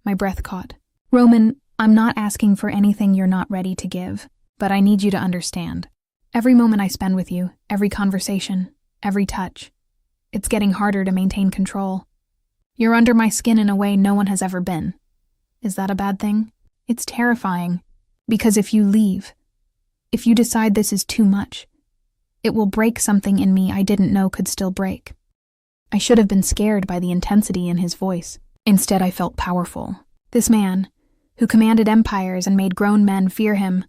My breath caught. "Roman, I'm not asking for anything you're not ready to give, but I need you to understand. Every moment I spend with you, every conversation, every touch, it's getting harder to maintain control. You're under my skin in a way no one has ever been. Is that a bad thing? It's terrifying, because if you leave, if you decide this is too much, it will break something in me I didn't know could still break." I should have been scared by the intensity in his voice. Instead, I felt powerful. This man, who commanded empires and made grown men fear him,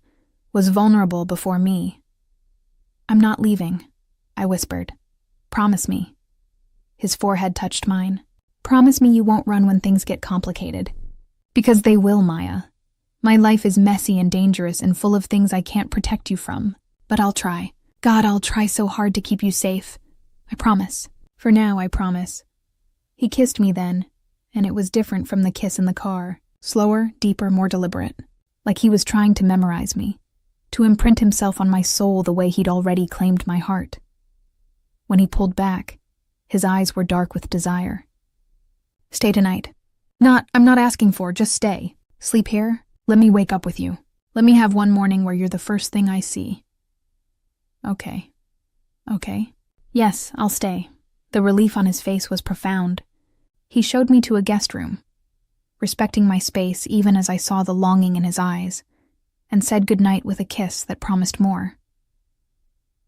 was vulnerable before me. "I'm not leaving," I whispered. "Promise me." His forehead touched mine. "Promise me you won't run when things get complicated." "Because they will, Maya. My life is messy and dangerous and full of things I can't protect you from. But I'll try. God, I'll try so hard to keep you safe. I promise. For now, I promise." He kissed me then, and it was different from the kiss in the car. Slower, deeper, more deliberate. Like he was trying to memorize me, to imprint himself on my soul the way he'd already claimed my heart. When he pulled back, his eyes were dark with desire. "Stay tonight." I'm not asking for, just stay. Sleep here? Let me wake up with you. Let me have one morning where you're the first thing I see." Okay. "Yes, I'll stay." The relief on his face was profound. He showed me to a guest room, respecting my space even as I saw the longing in his eyes, and said goodnight with a kiss that promised more.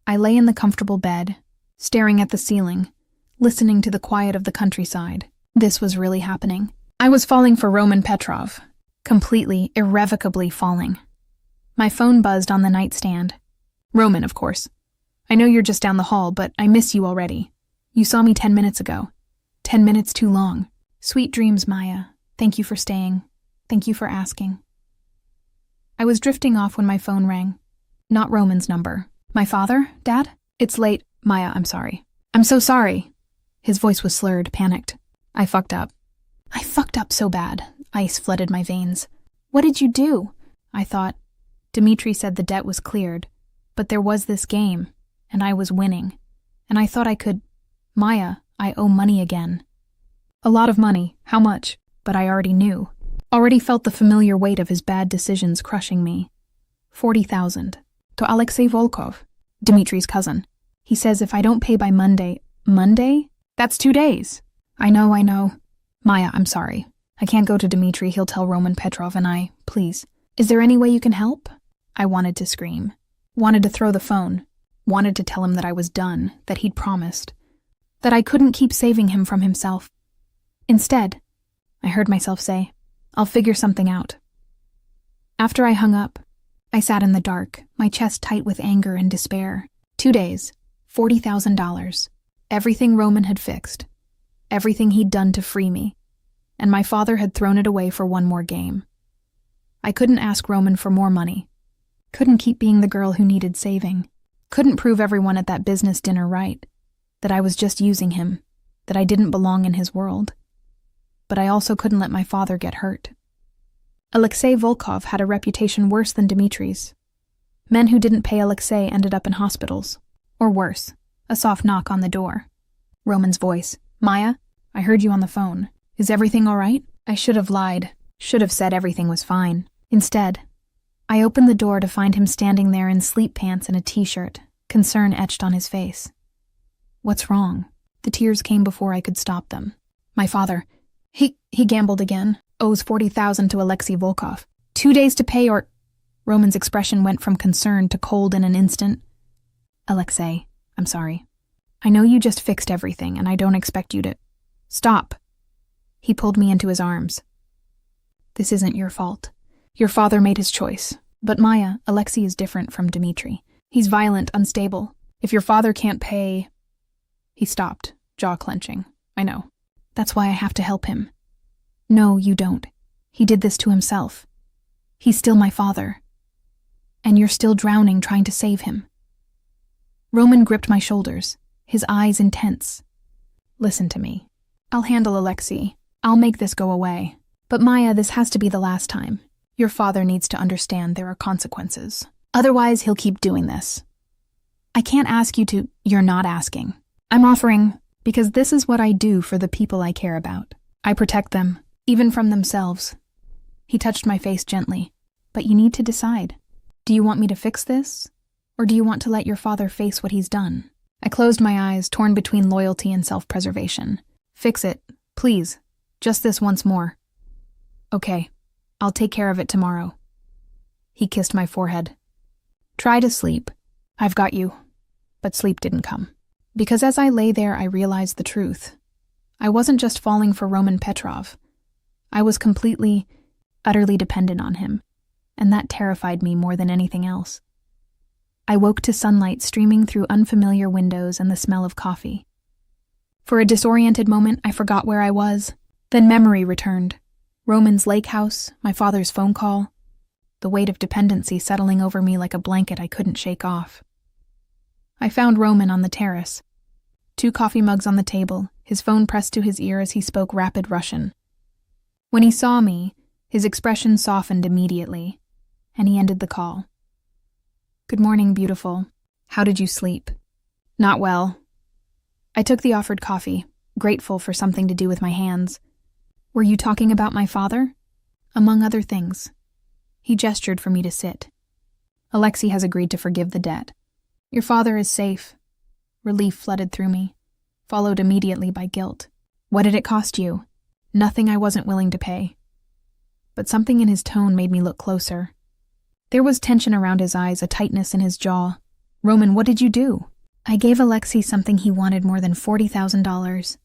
I lay in the comfortable bed, staring at the ceiling, listening to the quiet of the countryside. This was really happening. I was falling for Roman Petrov, completely, irrevocably falling. My phone buzzed on the nightstand. "Roman, of course. I know you're just down the hall, but I miss you already. You saw me 10 minutes ago. 10 minutes too long. Sweet dreams, Maya. Thank you for staying. Thank you for asking." I was drifting off when my phone rang. Not Roman's number. "My father? Dad? It's late. Maya, I'm sorry." "I'm so sorry." His voice was slurred, panicked. I fucked up so bad. Ice flooded my veins. "What did you do?" I thought. Dmitri said the debt was cleared, but there was this game, and I was winning. And I thought I could... "Maya, I owe money again." "A lot of money. How much?" But I already knew. Already felt the familiar weight of his bad decisions crushing me. 40,000. To Alexei Volkov, Dmitri's cousin. He says if I don't pay by Monday... Monday? That's 2 days. I know. Maya, I'm sorry. I can't go to Dmitri, he'll tell Roman Petrov and please. Is there any way you can help? I wanted to scream. Wanted to throw the phone. Wanted to tell him that I was done, that he'd promised. That I couldn't keep saving him from himself. Instead, I heard myself say, "I'll figure something out." After I hung up, I sat in the dark, my chest tight with anger and despair. 2 days, $40,000. Everything Roman had fixed. everything he'd done to free me, and my father had thrown it away for one more game. I couldn't ask Roman for more money, couldn't keep being the girl who needed saving, couldn't prove everyone at that business dinner right, that I was just using him, that I didn't belong in his world. But I also couldn't let my father get hurt. Alexei Volkov had a reputation worse than Dmitri's. Men who didn't pay Alexei ended up in hospitals. Or worse, a soft knock on the door. Roman's voice. Maya, I heard you on the phone. Is everything all right? I should have lied. Should have said everything was fine. Instead, I opened the door to find him standing there in sleep pants and a t-shirt, concern etched on his face. What's wrong? The tears came before I could stop them. My father. He gambled again. Owes $40,000 to Alexei Volkov. 2 days to pay or... Roman's expression went from concern to cold in an instant. Alexei, I'm sorry. I know you just fixed everything, and I don't expect you to... Stop. He pulled me into his arms. This isn't your fault. Your father made his choice. But Maya, Alexei is different from Dmitri. He's violent, unstable. If your father can't pay... He stopped, jaw clenching. I know. That's why I have to help him. No, you don't. He did this to himself. He's still my father. And you're still drowning trying to save him. Roman gripped my shoulders, his eyes intense. Listen to me. I'll handle Alexei. I'll make this go away. But Maya, this has to be the last time. Your father needs to understand there are consequences. Otherwise, he'll keep doing this. I can't ask you to... You're not asking. I'm offering, because this is what I do for the people I care about. I protect them, even from themselves. He touched my face gently. But you need to decide. Do you want me to fix this? Or do you want to let your father face what he's done? I closed my eyes, torn between loyalty and self-preservation. Fix it, please. Just this once more. Okay, I'll take care of it tomorrow. He kissed my forehead. Try to sleep. I've got you. But sleep didn't come. Because as I lay there, I realized the truth. I wasn't just falling for Roman Petrov. I was completely, utterly dependent on him, and that terrified me more than anything else. I woke to sunlight streaming through unfamiliar windows and the smell of coffee. For a disoriented moment, I forgot where I was. Then memory returned. Roman's lake house, my father's phone call, the weight of dependency settling over me like a blanket I couldn't shake off. I found Roman on the terrace. 2 coffee mugs on the table, his phone pressed to his ear as he spoke rapid Russian. When he saw me, his expression softened immediately, and he ended the call. Good morning, beautiful. How did you sleep? Not well. I took the offered coffee, grateful for something to do with my hands. Were you talking about my father? Among other things. He gestured for me to sit. Alexei has agreed to forgive the debt. Your father is safe. Relief flooded through me, followed immediately by guilt. What did it cost you? Nothing I wasn't willing to pay. But something in his tone made me look closer. There was tension around his eyes, a tightness in his jaw. Roman, what did you do? I gave Alexei something he wanted more than $40,000.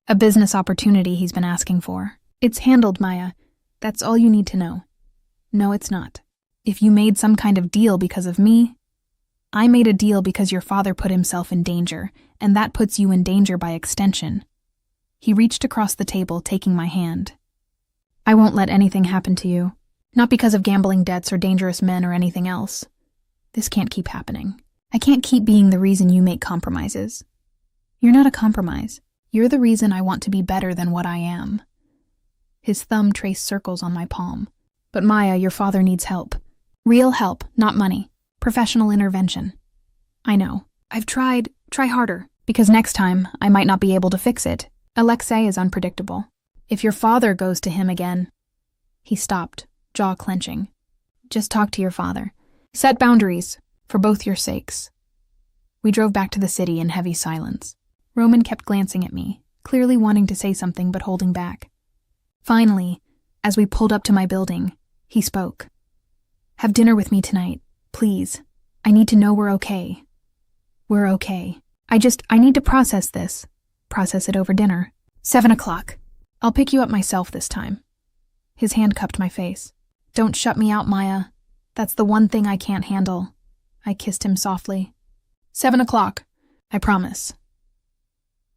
A business opportunity he's been asking for. It's handled, Maya. That's all you need to know. No, it's not. If you made some kind of deal because of me, I made a deal because your father put himself in danger, and that puts you in danger by extension. He reached across the table, taking my hand. I won't let anything happen to you. Not because of gambling debts or dangerous men or anything else. This can't keep happening. I can't keep being the reason you make compromises. You're not a compromise. You're the reason I want to be better than what I am. His thumb traced circles on my palm. But Maya, your father needs help. Real help, not money. Professional intervention. I know. I've tried. Try harder. Because next time, I might not be able to fix it. Alexei is unpredictable. If your father goes to him again... He stopped, jaw clenching. Just talk to your father. Set boundaries, for both your sakes. We drove back to the city in heavy silence. Roman kept glancing at me, clearly wanting to say something but holding back. Finally, as we pulled up to my building, he spoke. Have dinner with me tonight, please. I need to know we're okay. We're okay. I need to process this. Process it over dinner. 7 o'clock. I'll pick you up myself this time. His hand cupped my face. Don't shut me out, Maya. That's the one thing I can't handle. I kissed him softly. 7 o'clock. I promise.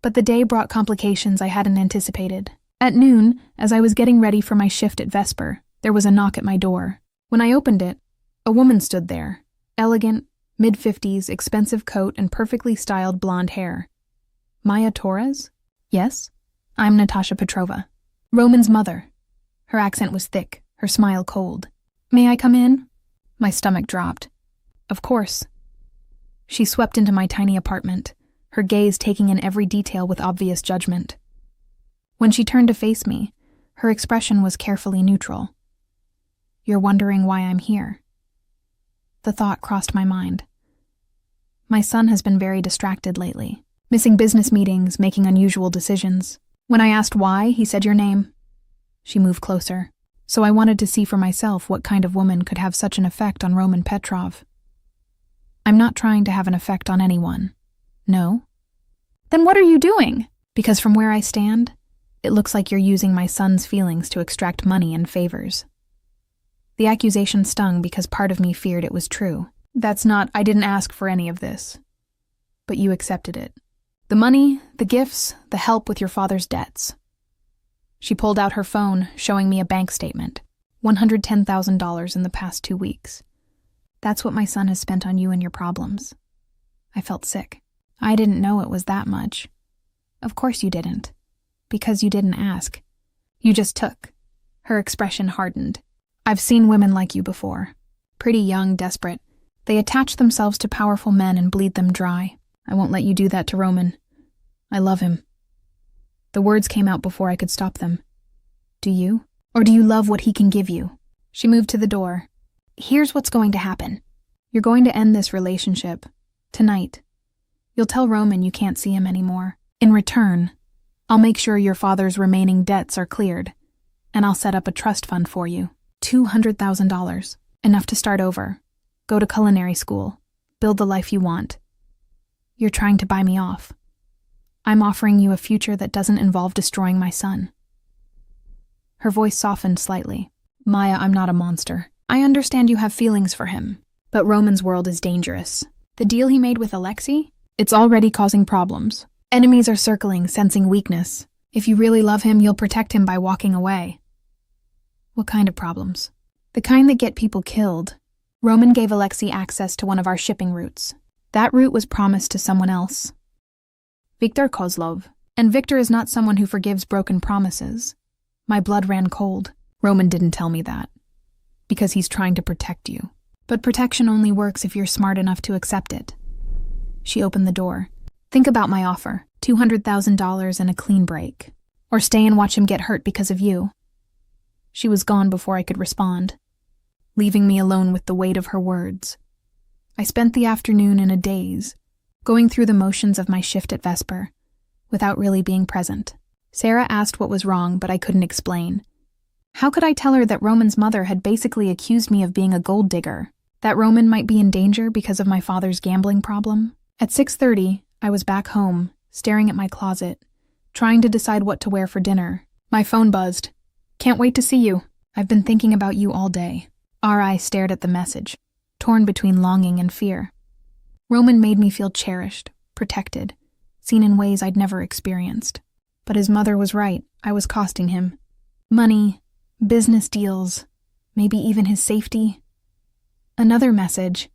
But the day brought complications I hadn't anticipated. At noon, as I was getting ready for my shift at Vesper, there was a knock at my door. When I opened it, a woman stood there, elegant, mid-50s, expensive coat, and perfectly styled blonde hair. Maya Torres? Yes? I'm Natasha Petrova, Roman's mother. Her accent was thick, her smile cold. May I come in? My stomach dropped. Of course. She swept into my tiny apartment, her gaze taking in every detail with obvious judgment. When she turned to face me, her expression was carefully neutral. You're wondering why I'm here. The thought crossed my mind. My son has been very distracted lately, missing business meetings, making unusual decisions. When I asked why, he said your name. She moved closer, so I wanted to see for myself what kind of woman could have such an effect on Roman Petrov. I'm not trying to have an effect on anyone. No? Then what are you doing? Because from where I stand, it looks like you're using my son's feelings to extract money and favors. The accusation stung because part of me feared it was true. I didn't ask for any of this. But you accepted it. The money, the gifts, the help with your father's debts. She pulled out her phone, showing me a bank statement. $110,000 in the past 2 weeks. That's what my son has spent on you and your problems. I felt sick. I didn't know it was that much. Of course you didn't. Because you didn't ask. You just took. Her expression hardened. I've seen women like you before. Pretty young, desperate. They attach themselves to powerful men and bleed them dry. I won't let you do that to Roman. I love him. The words came out before I could stop them. Do you? Or do you love what he can give you? She moved to the door. Here's what's going to happen. You're going to end this relationship. Tonight. You'll tell Roman you can't see him anymore. In return, I'll make sure your father's remaining debts are cleared, and I'll set up a trust fund for you. $200,000. Enough to start over. Go to culinary school. Build the life you want. You're trying to buy me off. I'm offering you a future that doesn't involve destroying my son. Her voice softened slightly. Maya, I'm not a monster. I understand you have feelings for him, but Roman's world is dangerous. The deal he made with Alexei? It's already causing problems. Enemies are circling, sensing weakness. If you really love him, you'll protect him by walking away. What kind of problems? The kind that get people killed. Roman gave Alexei access to one of our shipping routes. That route was promised to someone else. Viktor Kozlov. And Viktor is not someone who forgives broken promises. My blood ran cold. Roman didn't tell me that. Because he's trying to protect you. But protection only works if you're smart enough to accept it. She opened the door. Think about my offer. $200,000 and a clean break. Or stay and watch him get hurt because of you. She was gone before I could respond, leaving me alone with the weight of her words. I spent the afternoon in a daze, going through the motions of my shift at Vesper, without really being present. Sarah asked what was wrong, but I couldn't explain. How could I tell her that Roman's mother had basically accused me of being a gold digger? That Roman might be in danger because of my father's gambling problem? At 6:30, I was back home, staring at my closet, trying to decide what to wear for dinner. My phone buzzed. Can't wait to see you. I've been thinking about you all day. R.I. stared at the message, torn between longing and fear. Roman made me feel cherished, protected, seen in ways I'd never experienced. But his mother was right. I was costing him. Money, business deals, maybe even his safety. Another message.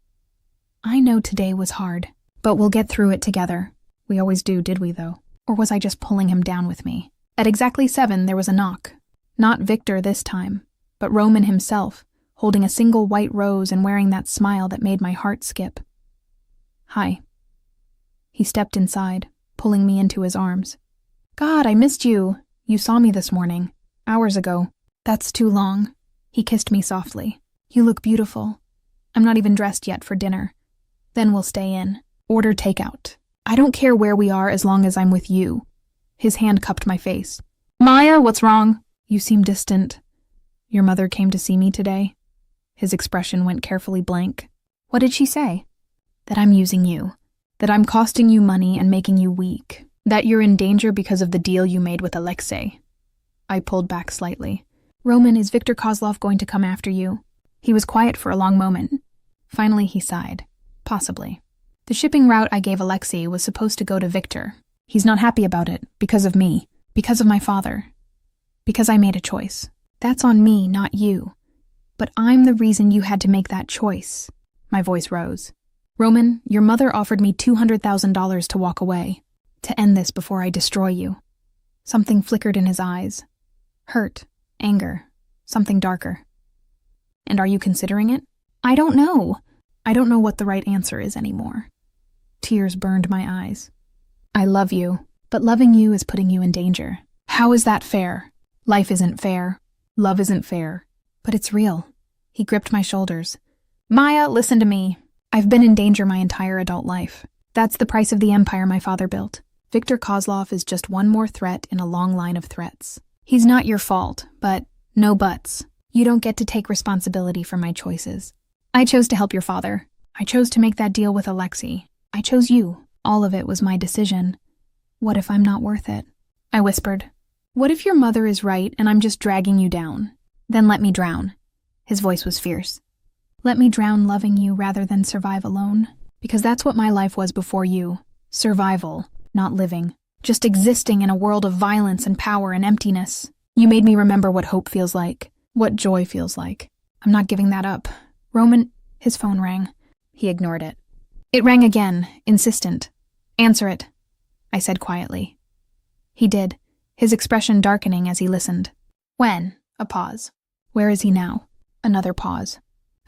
I know today was hard, but we'll get through it together. We always do, did we, though? Or was I just pulling him down with me? At exactly 7, there was a knock. Not Viktor this time, but Roman himself, holding a single white rose and wearing that smile that made my heart skip. Hi. He stepped inside, pulling me into his arms. God, I missed you. You saw me this morning. Hours ago. That's too long. He kissed me softly. You look beautiful. I'm not even dressed yet for dinner. Then we'll stay in. Order takeout. I don't care where we are as long as I'm with you. His hand cupped my face. Maya, what's wrong? You seem distant. Your mother came to see me today? His expression went carefully blank. What did she say? That I'm using you. That I'm costing you money and making you weak. That you're in danger because of the deal you made with Alexei. I pulled back slightly. Roman, is Viktor Kozlov going to come after you? He was quiet for a long moment. Finally he sighed. Possibly. The shipping route I gave Alexei was supposed to go to Viktor. He's not happy about it, because of me, because of my father, because I made a choice. That's on me, not you. But I'm the reason you had to make that choice. My voice rose. Roman, your mother offered me $200,000 to walk away, to end this before I destroy you. Something flickered in his eyes. Hurt, anger, something darker. And are you considering it? I don't know. I don't know what the right answer is anymore. Tears burned my eyes. I love you, but loving you is putting you in danger. How is that fair? Life isn't fair. Love isn't fair. But it's real. He gripped my shoulders. Maya, listen to me. I've been in danger my entire adult life. That's the price of the empire my father built. Viktor Kozlov is just one more threat in a long line of threats. He's not your fault, but no buts. You don't get to take responsibility for my choices. I chose to help your father. I chose to make that deal with Alexei. I chose you. All of it was my decision. What if I'm not worth it? I whispered. What if your mother is right and I'm just dragging you down? Then let me drown. His voice was fierce. Let me drown loving you rather than survive alone. Because that's what my life was before you. Survival, not living. Just existing in a world of violence and power and emptiness. You made me remember what hope feels like. What joy feels like. I'm not giving that up. Roman, his phone rang. He ignored it. It rang again, insistent. Answer it, I said quietly. He did, his expression darkening as he listened. When? A pause. Where is he now? Another pause.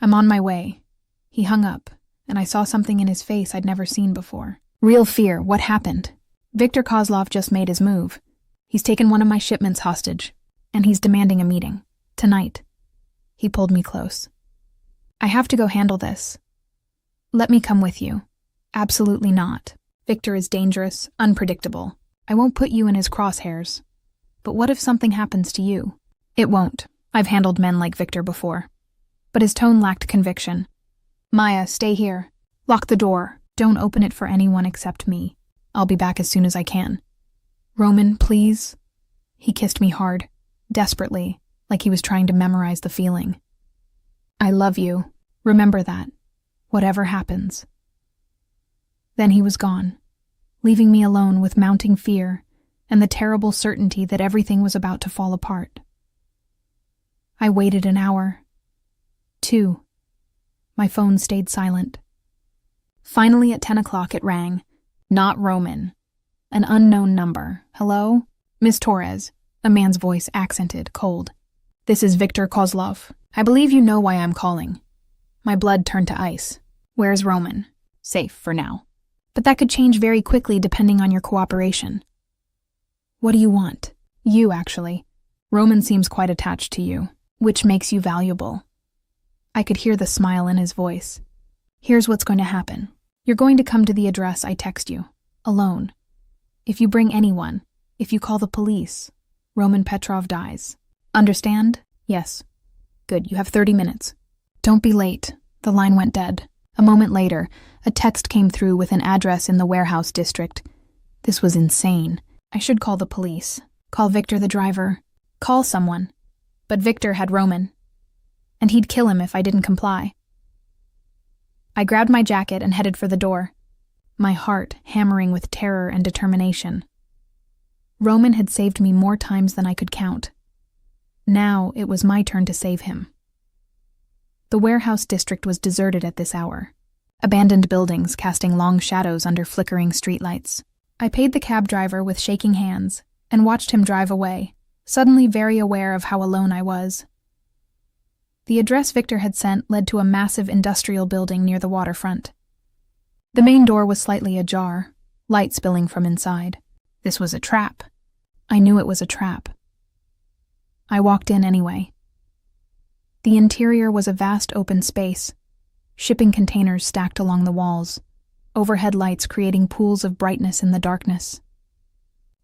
I'm on my way. He hung up, and I saw something in his face I'd never seen before. Real fear. What happened? Viktor Kozlov just made his move. He's taken one of my shipments hostage, and he's demanding a meeting. Tonight. He pulled me close. I have to go handle this. Let me come with you. Absolutely not. Viktor is dangerous, unpredictable. I won't put you in his crosshairs. But what if something happens to you? It won't. I've handled men like Viktor before. But his tone lacked conviction. Maya, stay here. Lock the door. Don't open it for anyone except me. I'll be back as soon as I can. Roman, please. He kissed me hard, desperately, like he was trying to memorize the feeling. I love you. Remember that. Whatever happens. Then he was gone, leaving me alone with mounting fear and the terrible certainty that everything was about to fall apart. I waited an hour. 2. My phone stayed silent. Finally, at 10 o'clock, it rang. Not Roman. An unknown number. Hello? Miss Torres. A man's voice accented, cold. This is Viktor Kozlov. I believe you know why I'm calling. My blood turned to ice. Where's Roman? Safe for now. But that could change very quickly depending on your cooperation. What do you want? You, actually. Roman seems quite attached to you, which makes you valuable. I could hear the smile in his voice. Here's what's going to happen. You're going to come to the address I text you, alone. If you bring anyone, if you call the police, Roman Petrov dies. Understand? Yes. Good, you have 30 minutes. Don't be late. The line went dead. A moment later, a text came through with an address in the warehouse district. This was insane. I should call the police. Call Viktor the driver. Call someone. But Viktor had Roman. And he'd kill him if I didn't comply. I grabbed my jacket and headed for the door, my heart hammering with terror and determination. Roman had saved me more times than I could count. Now it was my turn to save him. The warehouse district was deserted at this hour, abandoned buildings casting long shadows under flickering streetlights. I paid the cab driver with shaking hands and watched him drive away, suddenly very aware of how alone I was. The address Viktor had sent led to a massive industrial building near the waterfront. The main door was slightly ajar, light spilling from inside. This was a trap. I knew it was a trap. I walked in anyway. The interior was a vast open space, shipping containers stacked along the walls, overhead lights creating pools of brightness in the darkness.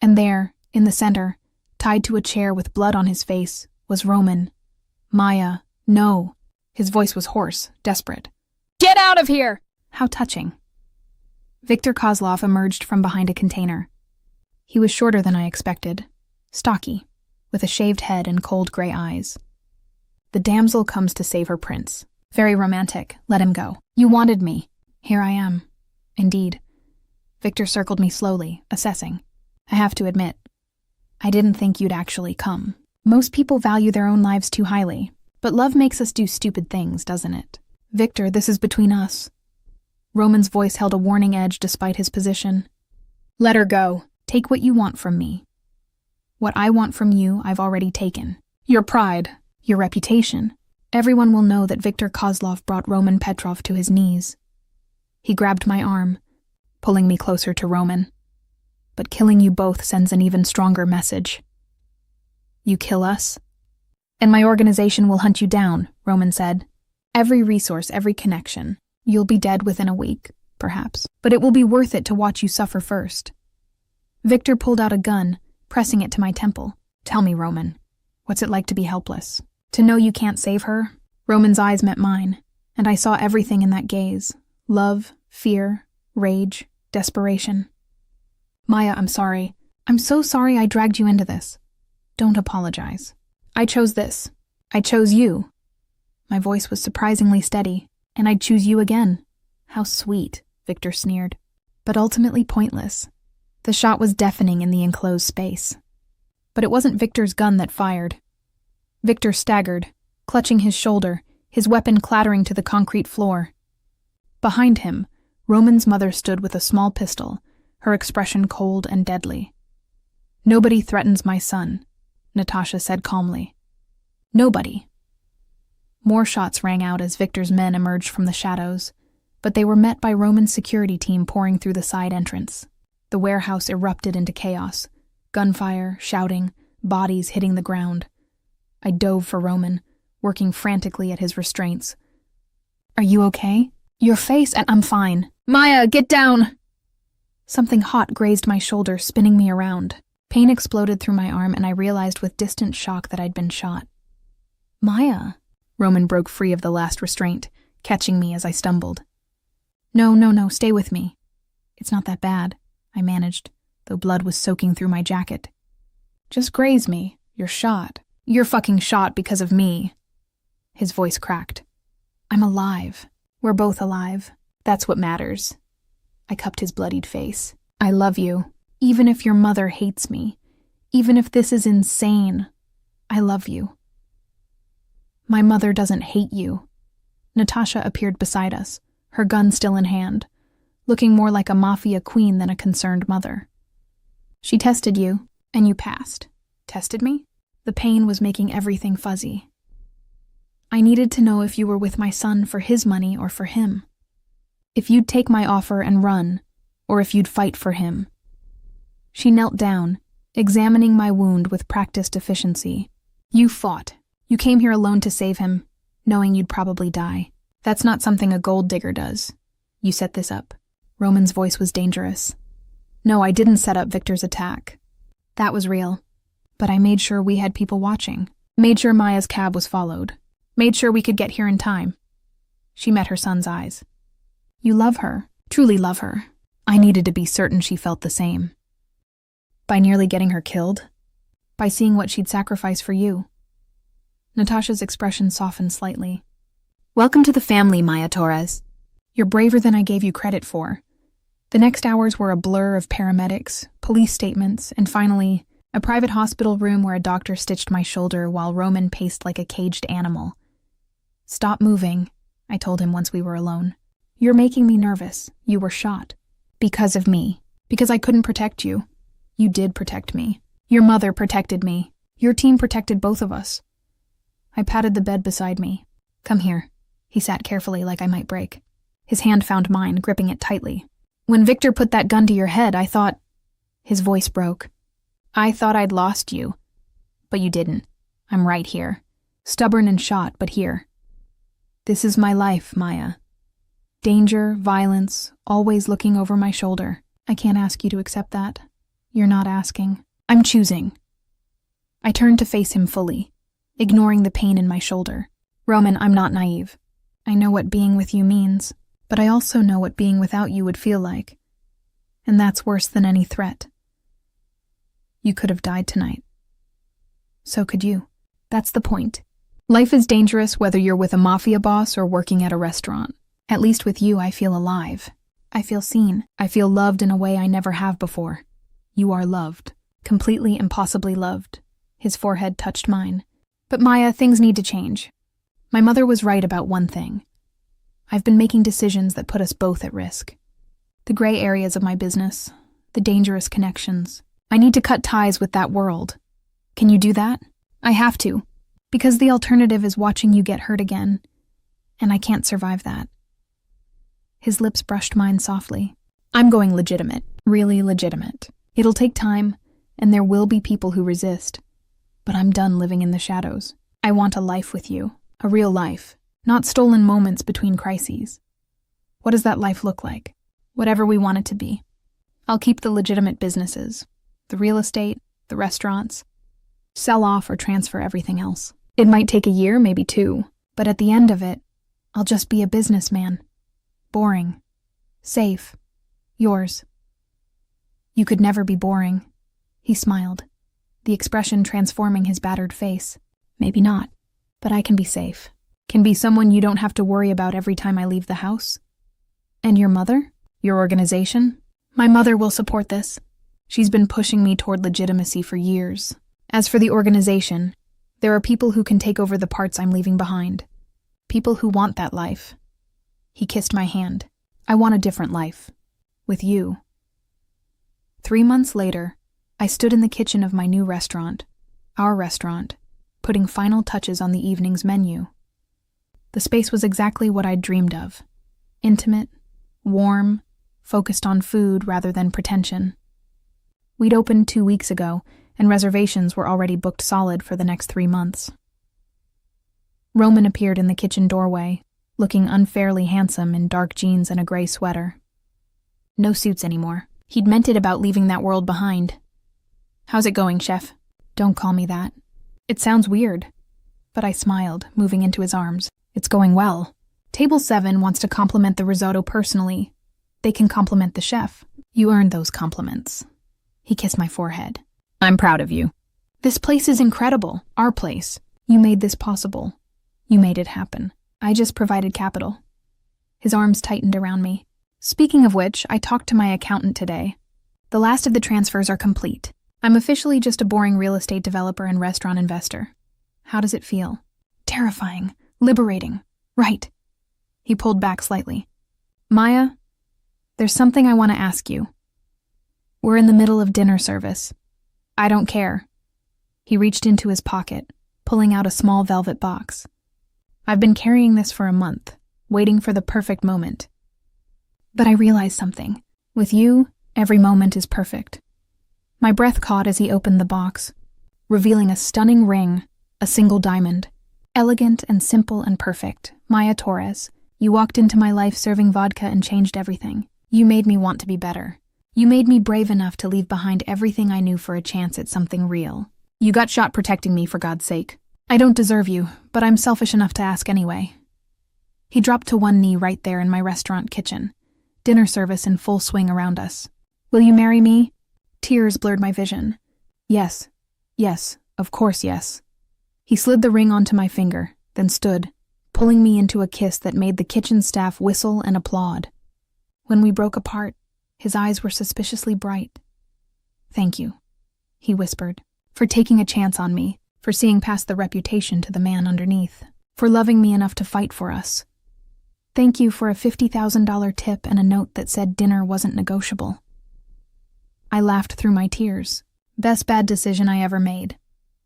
And there, in the center, tied to a chair with blood on his face, was Roman. Maya, no. His voice was hoarse, desperate. Get out of here! How touching. Viktor Kozlov emerged from behind a container. He was shorter than I expected, stocky, with a shaved head and cold gray eyes. The damsel comes to save her prince. Very romantic. Let him go. You wanted me. Here I am. Indeed. Viktor circled me slowly, assessing. I have to admit, I didn't think you'd actually come. Most people value their own lives too highly, but love makes us do stupid things, doesn't it? Victor, this is between us. Roman's voice held a warning edge despite his position. Let her go. Take what you want from me. What I want from you, I've already taken. Your pride, your reputation. Everyone will know that Viktor Kozlov brought Roman Petrov to his knees. He grabbed my arm, pulling me closer to Roman. But killing you both sends an even stronger message. You kill us, and my organization will hunt you down, Roman said. Every resource, every connection. You'll be dead within a week, perhaps, but it will be worth it to watch you suffer first. Victor pulled out a gun, pressing it to my temple. Tell me, Roman, what's it like to be helpless? To know you can't save her? Roman's eyes met mine, and I saw everything in that gaze. Love, fear, rage, desperation. Maya, I'm sorry. I'm so sorry I dragged you into this. Don't apologize. I chose this. I chose you. My voice was surprisingly steady, and I'd choose you again. How sweet, Victor sneered. But ultimately pointless. The shot was deafening in the enclosed space. But it wasn't Victor's gun that fired. Victor staggered, clutching his shoulder, his weapon clattering to the concrete floor. Behind him, Roman's mother stood with a small pistol, her expression cold and deadly. Nobody threatens my son, Natasha said calmly. Nobody. More shots rang out as Victor's men emerged from the shadows, but they were met by Roman's security team pouring through the side entrance. The warehouse erupted into chaos, gunfire, shouting, bodies hitting the ground. I dove for Roman, working frantically at his restraints. Are you okay? Your face, and I'm fine. Maya, get down! Something hot grazed my shoulder, spinning me around. Pain exploded through my arm, and I realized with distant shock that I'd been shot. Maya. Roman broke free of the last restraint, catching me as I stumbled. No, stay with me. It's not that bad, I managed, though blood was soaking through my jacket. Just graze me. You're shot. You're fucking shot because of me. His voice cracked. I'm alive. We're both alive. That's what matters. I cupped his bloodied face. I love you. Even if your mother hates me. Even if this is insane. I love you. My mother doesn't hate you. Natasha appeared beside us, her gun still in hand, looking more like a mafia queen than a concerned mother. She tested you, and you passed. Tested me? The pain was making everything fuzzy. I needed to know if you were with my son for his money or for him. If you'd take my offer and run, or if you'd fight for him. She knelt down, examining my wound with practiced efficiency. You fought. You came here alone to save him, knowing you'd probably die. That's not something a gold digger does. You set this up. Roman's voice was dangerous. No, I didn't set up Victor's attack. That was real. But I made sure we had people watching. Made sure Maya's cab was followed. Made sure we could get here in time. She met her son's eyes. You love her. Truly love her. I needed to be certain she felt the same. By nearly getting her killed? By seeing what she'd sacrifice for you? Natasha's expression softened slightly. Welcome to the family, Maya Torres. You're braver than I gave you credit for. The next hours were a blur of paramedics, police statements, and finally, a private hospital room where a doctor stitched my shoulder while Roman paced like a caged animal. Stop moving, I told him once we were alone. You're making me nervous. You were shot. Because of me. Because I couldn't protect you. You did protect me. Your mother protected me. Your team protected both of us. I patted the bed beside me. Come here. He sat carefully like I might break. His hand found mine, gripping it tightly. When Victor put that gun to your head, I thought... His voice broke. I thought I'd lost you. But you didn't. I'm right here. Stubborn and shot, but here. This is my life, Maya. Danger, violence, always looking over my shoulder. I can't ask you to accept that. You're not asking. I'm choosing. I turned to face him fully, ignoring the pain in my shoulder. Roman, I'm not naive. I know what being with you means, but I also know what being without you would feel like. And that's worse than any threat. You could have died tonight. So could you. That's the point. Life is dangerous whether you're with a mafia boss or working at a restaurant. At least with you, I feel alive. I feel seen. I feel loved in a way I never have before. You are loved. Completely and possibly loved. His forehead touched mine. But Maya, things need to change. My mother was right about one thing. I've been making decisions that put us both at risk. The gray areas of my business, the dangerous connections. I need to cut ties with that world. Can you do that? I have to, because the alternative is watching you get hurt again, and I can't survive that. His lips brushed mine softly. I'm going legitimate, really legitimate. It'll take time, and there will be people who resist, but I'm done living in the shadows. I want a life with you, a real life, not stolen moments between crises. What does that life look like? Whatever we want it to be. I'll keep the legitimate businesses, the real estate, the restaurants, sell off or transfer everything else. It might take a year, maybe 2, but at the end of it, I'll just be a businessman. Boring. Safe. Yours. You could never be boring. He smiled, the expression transforming his battered face. Maybe not, but I can be safe. Can be someone you don't have to worry about every time I leave the house. And your mother? Your organization? My mother will support this. She's been pushing me toward legitimacy for years. As for the organization, there are people who can take over the parts I'm leaving behind. People who want that life. He kissed my hand. I want a different life. With you. 3 months later, I stood in the kitchen of my new restaurant, our restaurant, putting final touches on the evening's menu. The space was exactly what I'd dreamed of. Intimate, warm, focused on food rather than pretension. We'd opened 2 weeks ago, and reservations were already booked solid for the next 3 months. Roman appeared in the kitchen doorway, looking unfairly handsome in dark jeans and a gray sweater. No suits anymore. He'd meant it about leaving that world behind. How's it going, chef? Don't call me that. It sounds weird. But I smiled, moving into his arms. It's going well. Table 7 wants to compliment the risotto personally. They can compliment the chef. You earned those compliments. He kissed my forehead. I'm proud of you. This place is incredible. Our place. You made this possible. You made it happen. I just provided capital. His arms tightened around me. Speaking of which, I talked to my accountant today. The last of the transfers are complete. I'm officially just a boring real estate developer and restaurant investor. How does it feel? Terrifying. Liberating. Right. He pulled back slightly. Maya, there's something I want to ask you. We're in the middle of dinner service. I don't care. He reached into his pocket, pulling out a small velvet box. I've been carrying this for a month, waiting for the perfect moment. But I realized something. With you, every moment is perfect. My breath caught as he opened the box, revealing a stunning ring, a single diamond. Elegant and simple and perfect. Maya Torres, you walked into my life serving vodka and changed everything. You made me want to be better. You made me brave enough to leave behind everything I knew for a chance at something real. You got shot protecting me, for God's sake. I don't deserve you, but I'm selfish enough to ask anyway. He dropped to one knee right there in my restaurant kitchen. Dinner service in full swing around us. Will you marry me? Tears blurred my vision. Yes. Yes. Of course, yes. He slid the ring onto my finger, then stood, pulling me into a kiss that made the kitchen staff whistle and applaud. When we broke apart, his eyes were suspiciously bright. Thank you, he whispered, for taking a chance on me, for seeing past the reputation to the man underneath, for loving me enough to fight for us. Thank you for a $50,000 tip and a note that said dinner wasn't negotiable. I laughed through my tears. Best bad decision I ever made.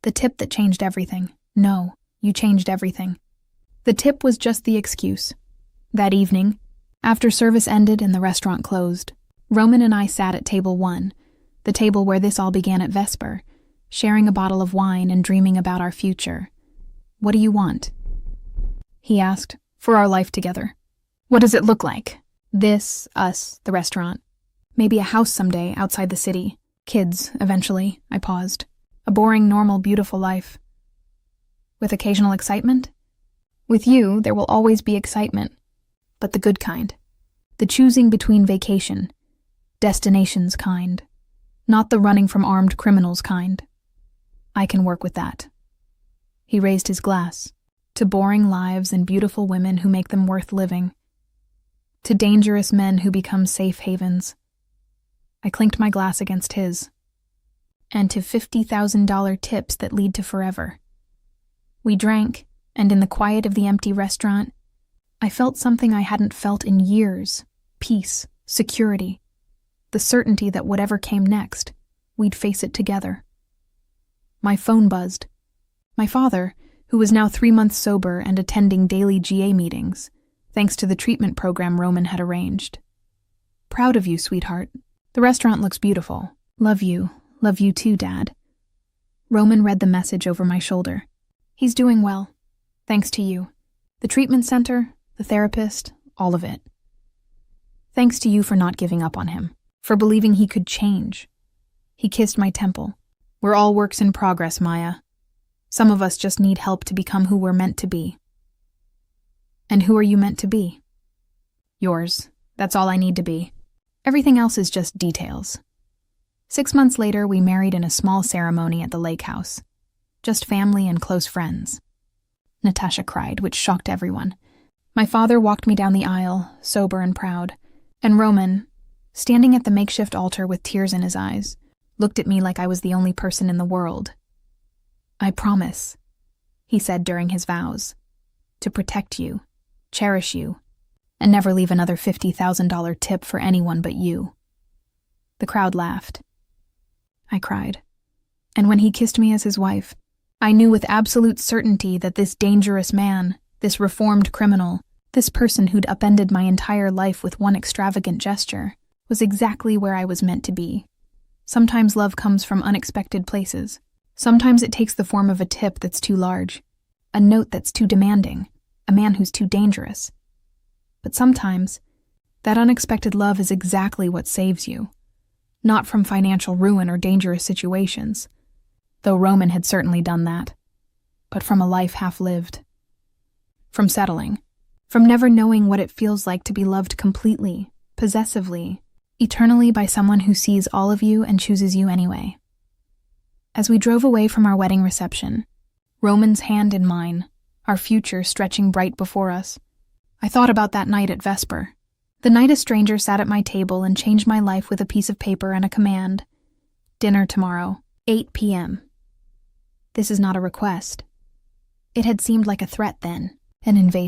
The tip that changed everything. No, you changed everything. The tip was just the excuse. That evening, after service ended and the restaurant closed, Roman and I sat at table 1, the table where this all began at Vesper, sharing a bottle of wine and dreaming about our future. What do you want? He asked, for our life together. What does it look like? This, us, the restaurant. Maybe a house someday outside the city. Kids, eventually, I paused. A boring, normal, beautiful life. With occasional excitement? With you, there will always be excitement. But the good kind. The choosing between vacation, destinations kind. Not the running from armed criminals kind. I can work with that. He raised his glass. To boring lives and beautiful women who make them worth living. To dangerous men who become safe havens. I clinked my glass against his. and to $50,000 tips that lead to forever. We drank, and in the quiet of the empty restaurant, I felt something I hadn't felt in years: peace, security, the certainty that whatever came next, we'd face it together. My phone buzzed. My father, who was now 3 months sober and attending daily GA meetings, thanks to the treatment program Roman had arranged. "Proud of you, sweetheart. The restaurant looks beautiful. Love you too, Dad." Roman read the message over my shoulder. "He's doing well, thanks to you. The treatment center, the therapist, all of it. Thanks to you for not giving up on him, for believing he could change." He kissed my temple. "We're all works in progress, Maya. Some of us just need help to become who we're meant to be." "And who are you meant to be?" "Yours. That's all I need to be. Everything else is just details." 6 months later, we married in a small ceremony at the lake house. Just family and close friends. Natasha cried, which shocked everyone. My father walked me down the aisle, sober and proud, and Roman, standing at the makeshift altar with tears in his eyes, looked at me like I was the only person in the world. "I promise," he said during his vows, "to protect you, cherish you, and never leave another $50,000 tip for anyone but you." The crowd laughed. I cried. And when he kissed me as his wife, I knew with absolute certainty that this dangerous man, this reformed criminal, this person who'd upended my entire life with one extravagant gesture, was exactly where I was meant to be. Sometimes love comes from unexpected places. Sometimes it takes the form of a tip that's too large, a note that's too demanding, a man who's too dangerous. But sometimes, that unexpected love is exactly what saves you. Not from financial ruin or dangerous situations, though Roman had certainly done that, but from a life half-lived. From settling. From never knowing what it feels like to be loved completely, possessively, eternally by someone who sees all of you and chooses you anyway. As we drove away from our wedding reception, Roman's hand in mine, our future stretching bright before us, I thought about that night at Vesper. The night a stranger sat at my table and changed my life with a piece of paper and a command. "Dinner tomorrow, 8 p.m. This is not a request. It had seemed like a threat then, an invasion.